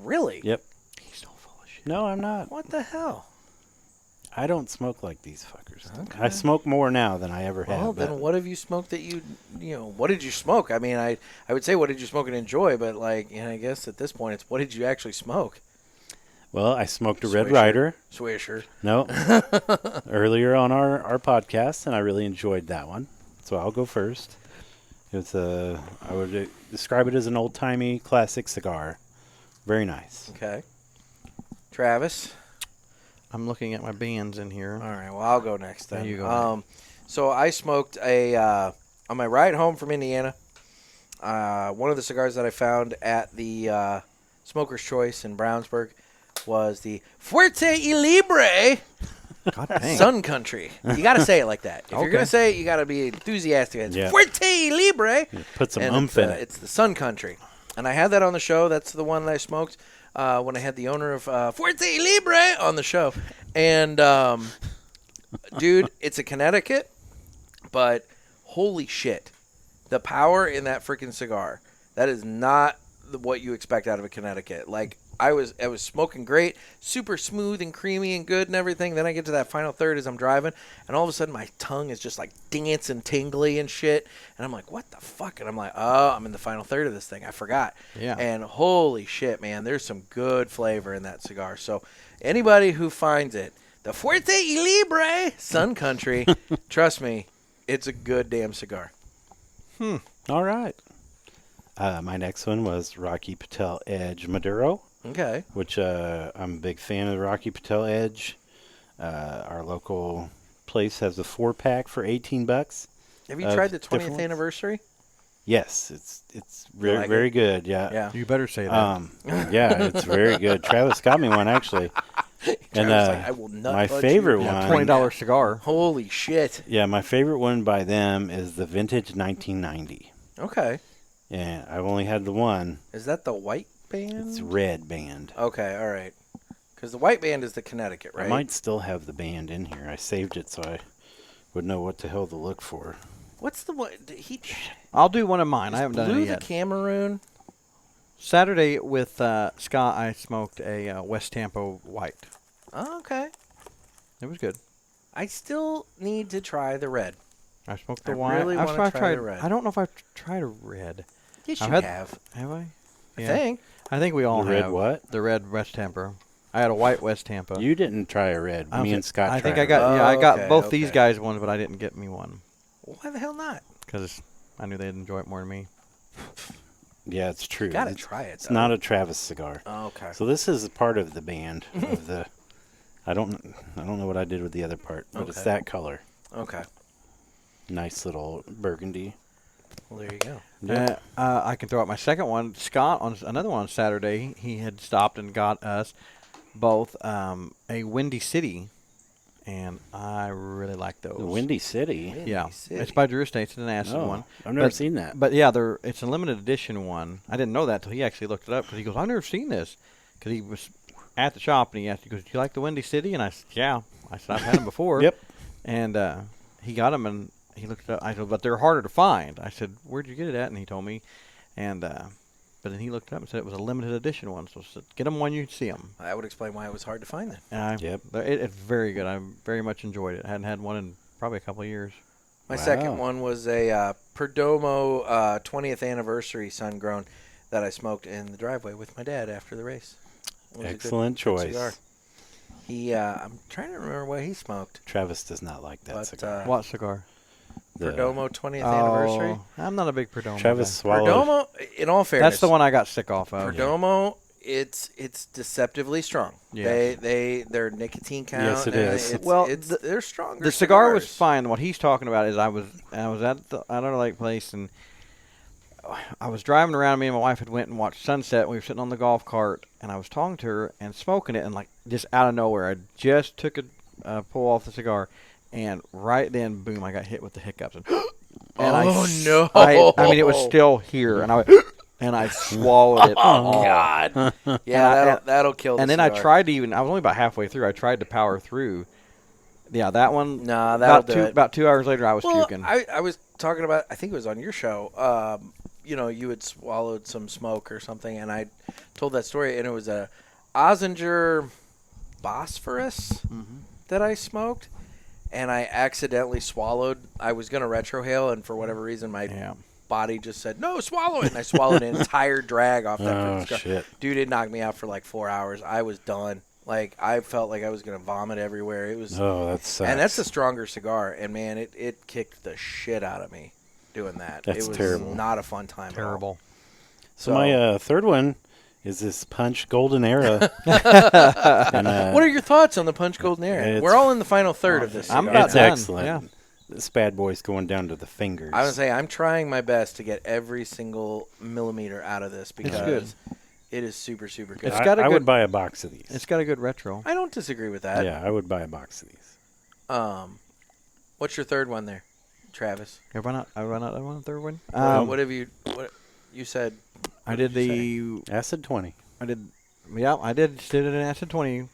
Really? Yep. He's so full of shit. No, I'm not. What the hell? I don't smoke like these fuckers. Okay. I smoke more now than I ever have. Well, then what have you smoked that what did you smoke? I mean, I would say what did you smoke and enjoy, but like, I guess at this point it's what did you actually smoke? Well, I smoked a Red Ryder. Swisher. No. Earlier on our podcast, and I really enjoyed that one. So I'll go first. It's I would describe it as an old-timey classic cigar. Very nice. Okay. Travis. I'm looking at my bands in here. All right. Well, I'll go next then. There you go. So I smoked on my ride home from Indiana. One of the cigars that I found at the Smoker's Choice in Brownsburg was the Fuerte y Libre God dang. Sun Country. You got to say it like that. If you're Okay. going to say it, you got to be enthusiastic. It's Yeah. Fuerte y Libre. Put some And oomph in it. It's the Sun Country. And I had that on the show. That's the one that I smoked when I had the owner of Fuerte y Libre on the show. And, dude, it's a Connecticut, but holy shit. The power in that freaking cigar, that is not what you expect out of a Connecticut. Like, I was smoking great, super smooth and creamy and good and everything. Then I get to that final third as I'm driving, and all of a sudden my tongue is just like dancing, tingly and shit. And I'm like, what the fuck? And I'm like, oh, I'm in the final third of this thing. I forgot. Yeah. And holy shit, man, there's some good flavor in that cigar. So anybody who finds it, the Fuerte y Libre Sun Country, trust me, it's a good damn cigar. All right. My next one was Rocky Patel Edge Maduro, Okay. which I'm a big fan of the Rocky Patel Edge. Our local place has a 4-pack for $18. Have you Of tried the different 20th ones? anniversary? Yes, it's very like very it? good. Yeah. Yeah. You better say that. Yeah, it's very good. Travis got me one actually. And Travis like, I will not my budge favorite you. one, $20 cigar. Holy shit. yeah, my favorite one by them is the Vintage 1990. Okay. Yeah, I've only had the one. Is that the white band? It's red band. Okay, all right. Because the white band is the Connecticut, right? I might still have the band in here. I saved it so I would know what the hell to look for. What's the one? I'll do one of mine. I haven't done Blue it the yet. Cameroon? Saturday with Scott, I smoked a West Tampa White. Oh, okay. It was good. I still need to try the red. I smoked the I white. really I've wanna try tried the red. I don't know if I've tried a red. Yes, I've you had- have. Have I? I think. I think we all The red have. what? The red West Tampa. I had a white West Tampa. You didn't try a red. I don't Me thi- and Scott I think tried I a got. red. Yeah, I got Okay, both these okay. guys one, but I didn't get me one Why the hell not? because I knew they'd enjoy it more than me. Yeah, it's true. You got to It's, try it. it's not a Travis cigar. Oh, okay. So this is a part of the band of the. I don't know what I did with the other part, but it's Okay. that color. Okay. Nice little burgundy. Well, there you go. Yeah. I can throw out my second one. Scott on another one on Saturday. He had stopped and got us both a Windy City, and I really like those. The Windy City. Yeah, Windy City. it's by Drew Estates. It's an acid Oh, one. I've never But- seen that. But yeah, it's a limited edition one. I didn't know that till he actually looked it up because he goes, "I've never seen this," because he was at the shop and he asked, he goes, "Do you like the Windy City?" And I said, "Yeah." I said, "I've had them before." Yep. And he got them and he looked it up. I said, "But they're harder to find." I said, "Where'd you get it at?" And he told me, and but then he looked it up and said it was a limited edition one. So I said, "Get them when you see them." That would explain why it was hard to find then. And Yep. it's very good. I very much enjoyed it. I hadn't had one in probably a couple of years. My Wow. second one was a Perdomo 20th anniversary sun grown that I smoked in the driveway with my dad after the race. It was a Excellent good cigar. choice. He, I'm trying to remember what he smoked. Travis does not like that But, cigar. What cigar? The- Perdomo 20th anniversary. Oh, I'm not a big Perdomo Travis guy. swallowed. Perdomo, in all fairness, That's the one I got sick off of. Perdomo, it's deceptively strong. Yeah. Their nicotine count. Yes, it and is. Well, they're stronger. The cigar was cigars. fine. What he's talking about is I was at our lake place and I was driving around. Me and my wife had went and watched sunset. We were sitting on the golf cart and I was talking to her and smoking it and like just out of nowhere, I just took a pull off the cigar and right then, boom! I got hit with the hiccups. And no! I mean, it was still here, and I swallowed it. all. God. Yeah, And that'll kill. And the then I cigar. tried to I was only about halfway through. I tried to power through. Yeah, that one. Nah, that'll do it. About 2 hours later, I was Well, puking. I was talking about. I think it was on your show. You had swallowed some smoke or something, and I told that story, and it was a Ozinger Bosphorus that I smoked, and I accidentally swallowed. I was gonna retrohale, and for whatever reason, my Yeah. body just said no, swallow it, and I swallowed an entire drag off that. Oh, freaking cigar. shit. Dude, it knocked me out for like 4 hours. I was done. Like I felt like I was gonna vomit everywhere. It was. Oh, that sucks. And that's a stronger cigar, and man, it kicked the shit out of me doing that. That's it was terrible. Not a fun time. Terrible. So my third one is this Punch Golden Era. And, What are your thoughts on the Punch Golden Era? We're all in the final third of this. I'm cigar. about It's done. excellent. Yeah. This bad boy's going down to the fingers. I would say I'm trying my best to get every single millimeter out of this because good. it is super, super good. It's got a I good- would buy a box of these. It's got a good retro. I don't disagree with that. Yeah, I would buy a box of these. What's your third one there, Travis? I run out the third one. What have you? What you said? I did the. Acid 20. I did. Yeah, I did it in Acid 20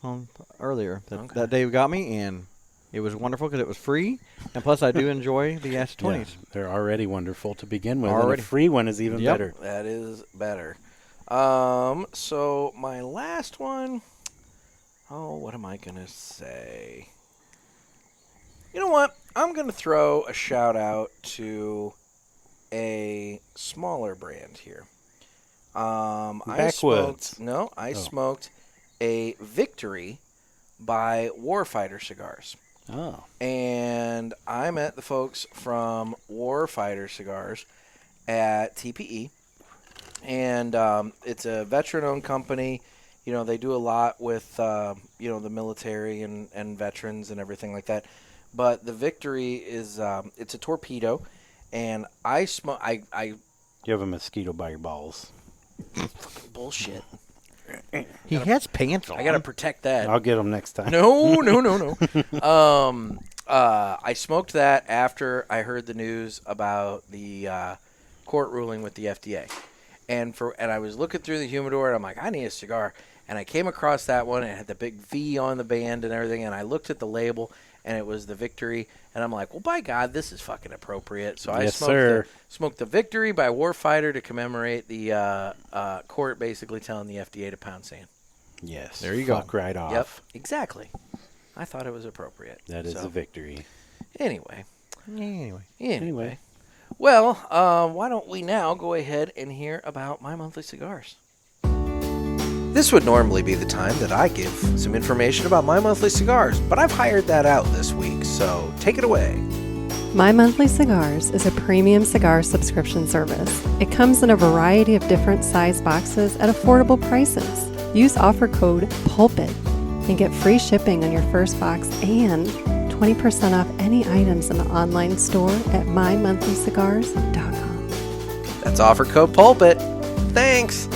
earlier. That Dave got me, and it was wonderful because it was free, and plus I do enjoy the Acid 20s. Yeah, they're already wonderful to begin with. And Already. the free one is even Yep. better. That is better. So my last one. Oh, what am I gonna say? You know what? I'm gonna throw a shout out to a smaller brand here. Backwoods. I smoked a Victory by Warfighter Cigars. Oh. And I met the folks from Warfighter Cigars at TPE. And it's a veteran-owned company. You know, they do a lot with, the military and veterans and everything like that. But the Victory is, it's a torpedo. And I smoke, You have a mosquito by your balls. bullshit. He has pants on. I got to protect that. I'll get them next time. No. I smoked that after I heard the news about the court ruling with the FDA, and I was looking through the humidor and I'm like, I need a cigar, and I came across that one. And it had the big V on the band and everything, and I looked at the label and it was the Victory, and I'm like, well, by God, this is fucking appropriate. So I Yes, sir. smoked the Victory by Warfighter to commemorate the court basically telling the FDA to pound sand. Yes. There you go. Fuck right off. Yep, exactly. I thought it was appropriate. That is So, a victory. Anyway. Anyway. Well, why don't we now go ahead and hear about My Monthly Cigars? This would normally be the time that I give some information about My Monthly Cigars, but I've hired that out this week, so take it away. My Monthly Cigars is a premium cigar subscription service. It comes in a variety of different size boxes at affordable prices. Use offer code PULPIT and get free shipping on your first box and 20% off any items in the online store at mymonthlycigars.com. That's offer code PULPIT. Thanks.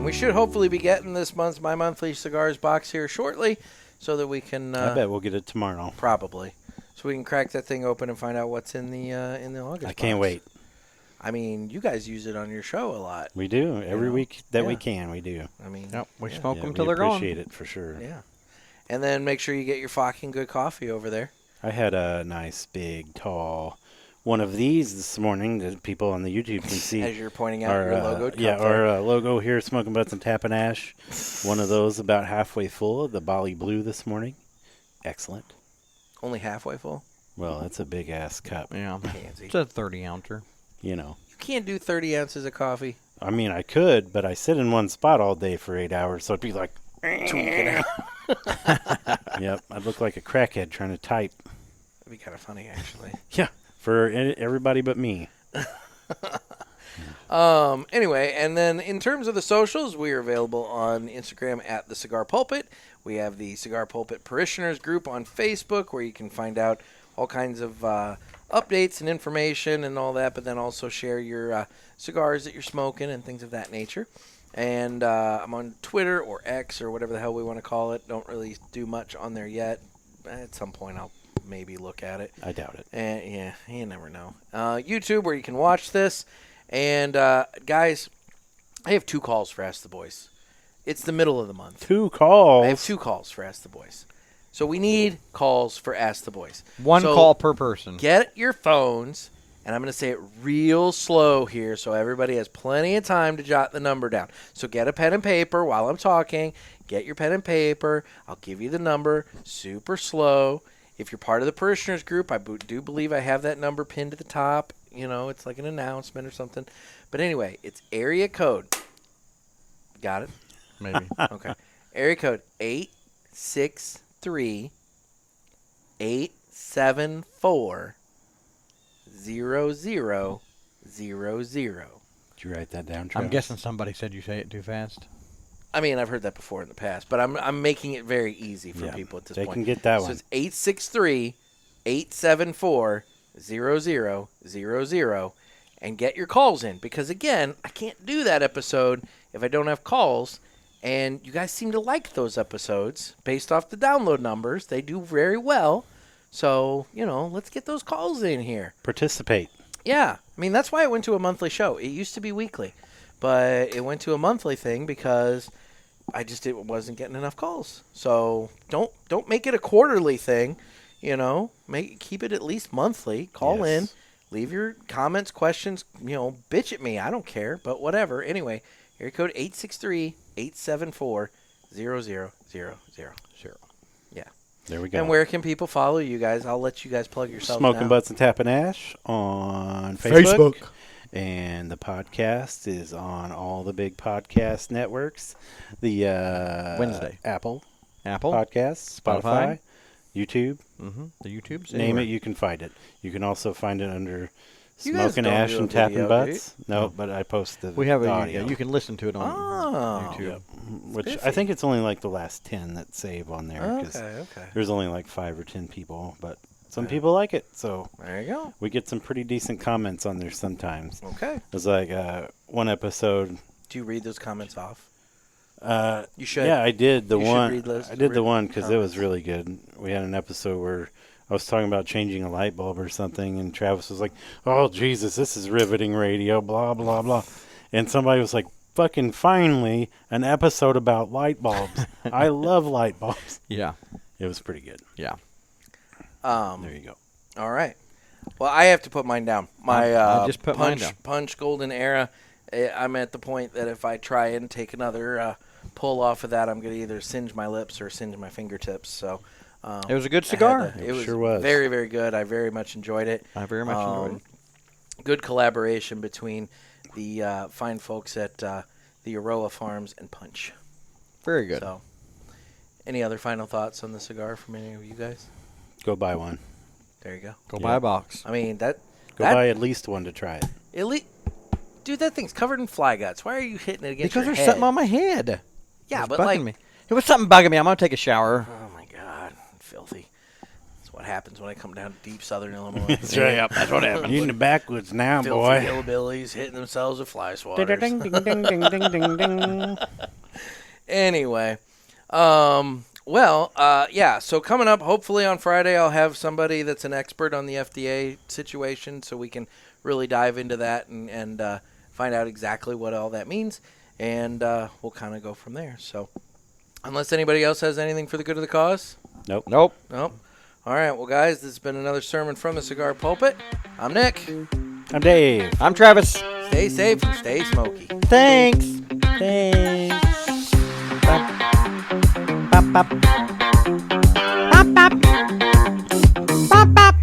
We should hopefully be getting this month's My Monthly Cigars box here shortly so that we can... I bet we'll get it tomorrow. Probably. So we can crack that thing open and find out what's in the August I can't box. wait. I mean, you guys use it on your show a lot. We do. Every week that we Yeah. can, we do. I mean, Yep, we yeah. smoke Yeah, them we till they're gone. appreciate it for sure. Yeah. And then make sure you get your fucking good coffee over there. I had a nice, big, tall one of these this morning that people on the YouTube can see. As you're pointing out your logoed cup Yeah, there. our logo here, Smoking Butts and Tappin Ash. One of those about halfway full, the Bali Blue this morning. Excellent. Only halfway full? Well, that's a big-ass cup. Yeah. Pansy. It's a 30-ouncer. You know. You can't do 30 ounces of coffee. I mean, I could, but I sit in one spot all day for 8 hours, so it'd be like... Tweaking out. Yep, I'd look like a crackhead trying to type. That'd be kind of funny, actually. Yeah, for everybody but me. Anyway, and then in terms of the socials, we are available on Instagram at The Cigar Pulpit. We have the Cigar Pulpit Parishioners group on Facebook where you can find out all kinds of updates and information and all that, but then also share your cigars that you're smoking and things of that nature. And I'm on Twitter or X or whatever the hell we want to call it. Don't really do much on there yet. At some point I'll maybe look at it. I doubt it. And yeah, you never know. YouTube where you can watch this. And guys, I have 2 calls for Ask the Boys. It's the middle of the month. 2 calls. I have 2 calls for Ask the Boys. So we need calls for Ask the Boys. One So call per person. Get your phones, and I'm going to say it real slow here so everybody has plenty of time to jot the number down. So get a pen and paper while I'm talking. Get your pen and paper. I'll give you the number super slow. If you're part of the parishioners group, I do believe I have that number pinned at the top. You know, it's like an announcement or something. But anyway, it's area code. Got it? Maybe. Okay. Area code 863-874-0009. Did you write that down, Travis? I'm guessing somebody said you say it too fast. I mean, I've heard that before in the past, but I'm making it very easy for people at this They point. can get that so one. it's 863-874-0000 and get your calls in, because again, I can't do that episode if I don't have calls, and you guys seem to like those episodes based off the download numbers. They do very well. So, let's get those calls in here. Participate. Yeah. I mean, that's why it went to a monthly show. It used to be weekly, but it went to a monthly thing because it wasn't getting enough calls. So don't make it a quarterly thing, keep it at least monthly. Call in, leave your comments, questions, bitch at me. I don't care, but whatever. Anyway, area code 863-874-0000. Yeah. There we go. And where can people follow you guys? I'll let you guys plug yourself Smokin' now. Butts and Tappin' Ash on Facebook. And the podcast is on all the big podcast networks. The Wednesday. Apple Spotify. Podcasts, Spotify, YouTube. Mm-hmm. The YouTube's Name anywhere. it, you can find it. You can also find it under You guys Smokin' don't Ash do a and Tappin' video, Butts. No, but I post the We have audio. you can listen to it on YouTube. Yep. Which Spiffy. I think it's only like the last 10 that save on there. 'Cause Okay. there's only like 5 or 10 people, but some people like it. So There you go. we get some pretty decent comments on there sometimes. Okay. There's like one episode. Do you read those comments off? You should. Yeah, I did the You should one. read those- I did the read one because it was comments. really good. We had an episode where I was talking about changing a light bulb or something, and Travis was like, "Oh Jesus, this is riveting radio." Blah blah blah, and somebody was like, "Fucking finally, an episode about light bulbs." I love light bulbs. Yeah. It was pretty good. Yeah. There you go. All right. Well, I have to put mine down. My I just put mine down. Punch Golden Era. I'm at the point that if I try and take another pull off of that, I'm going to either singe my lips or singe my fingertips. So It was a good I had cigar. to- It It was sure was. very, very good. I very much enjoyed it. I very much enjoyed it. Good collaboration between the fine folks at the Aroa Farms and Punch. Very good. So, any other final thoughts on the cigar from any of you guys? Go buy one. There you go. Go buy a box. I mean, that Buy at least one to try it. elite. Dude, that thing's covered in fly guts. Why are you hitting it against Because your there's head? something on my head. Yeah, It's but bugging like, me. It was something bugging me. I'm gonna take a shower. oh my god, filthy. That's what happens when I come down to deep southern Illinois. That's right. Yep, that's what happened. You're in the backwoods now, Filthy boy. hillbillies hitting themselves with fly Ding swatters. ding ding ding ding ding ding ding. Anyway, yeah. So coming up, hopefully on Friday, I'll have somebody that's an expert on the FDA situation, so we can really dive into that and find out exactly what all that means, and we'll kind of go from there. So, unless anybody else has anything for the good of the cause, Nope. nope. All right, well, guys, this has been another sermon from the Cigar Pulpit. I'm Nick. I'm Dave. I'm Travis. Stay safe and stay smoky. Thanks. Thanks. Bop, bop. Bop, bop. Bop, bop. Bop. Bop, bop.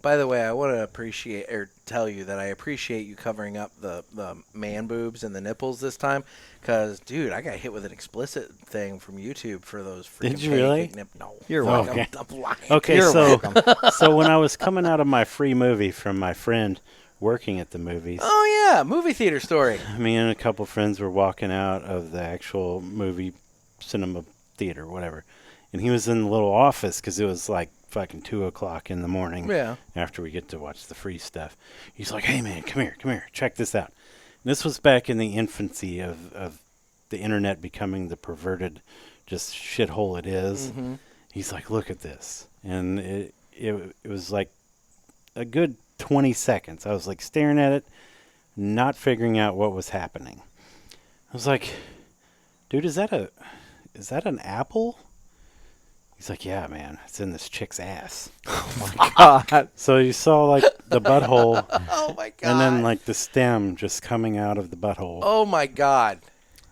By the way, I want to tell you that I appreciate you covering up the man boobs and the nipples this time, because, dude, I got hit with an explicit thing from YouTube for those freaking Did you really? pancake No. You're Fuck, welcome. I'm lying. Okay, You're so welcome. so when I was coming out of my free movie from my friend working at the movies, Oh, yeah, movie theater story. me and a couple friends were walking out of the actual movie cinema theater, whatever, and he was in the little office because it was like fucking 2:00 in the morning. Yeah. After we get to watch the free stuff, he's like, "Hey man, come here, check this out." And this was back in the infancy of the internet becoming the perverted, just shithole it is. Mm-hmm. He's like, "Look at this," and it was like a good 20 seconds. I was like staring at it, not figuring out what was happening. I was like, "Dude, is that an apple?" He's like, "Yeah, man, it's in this chick's ass." God. So you saw like the butthole, Oh, my God. and then like the stem just coming out of the butthole, Oh, my God.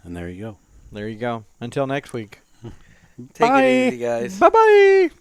and there you go. There you go. Until next week. Take Bye. it easy, guys. Bye-bye.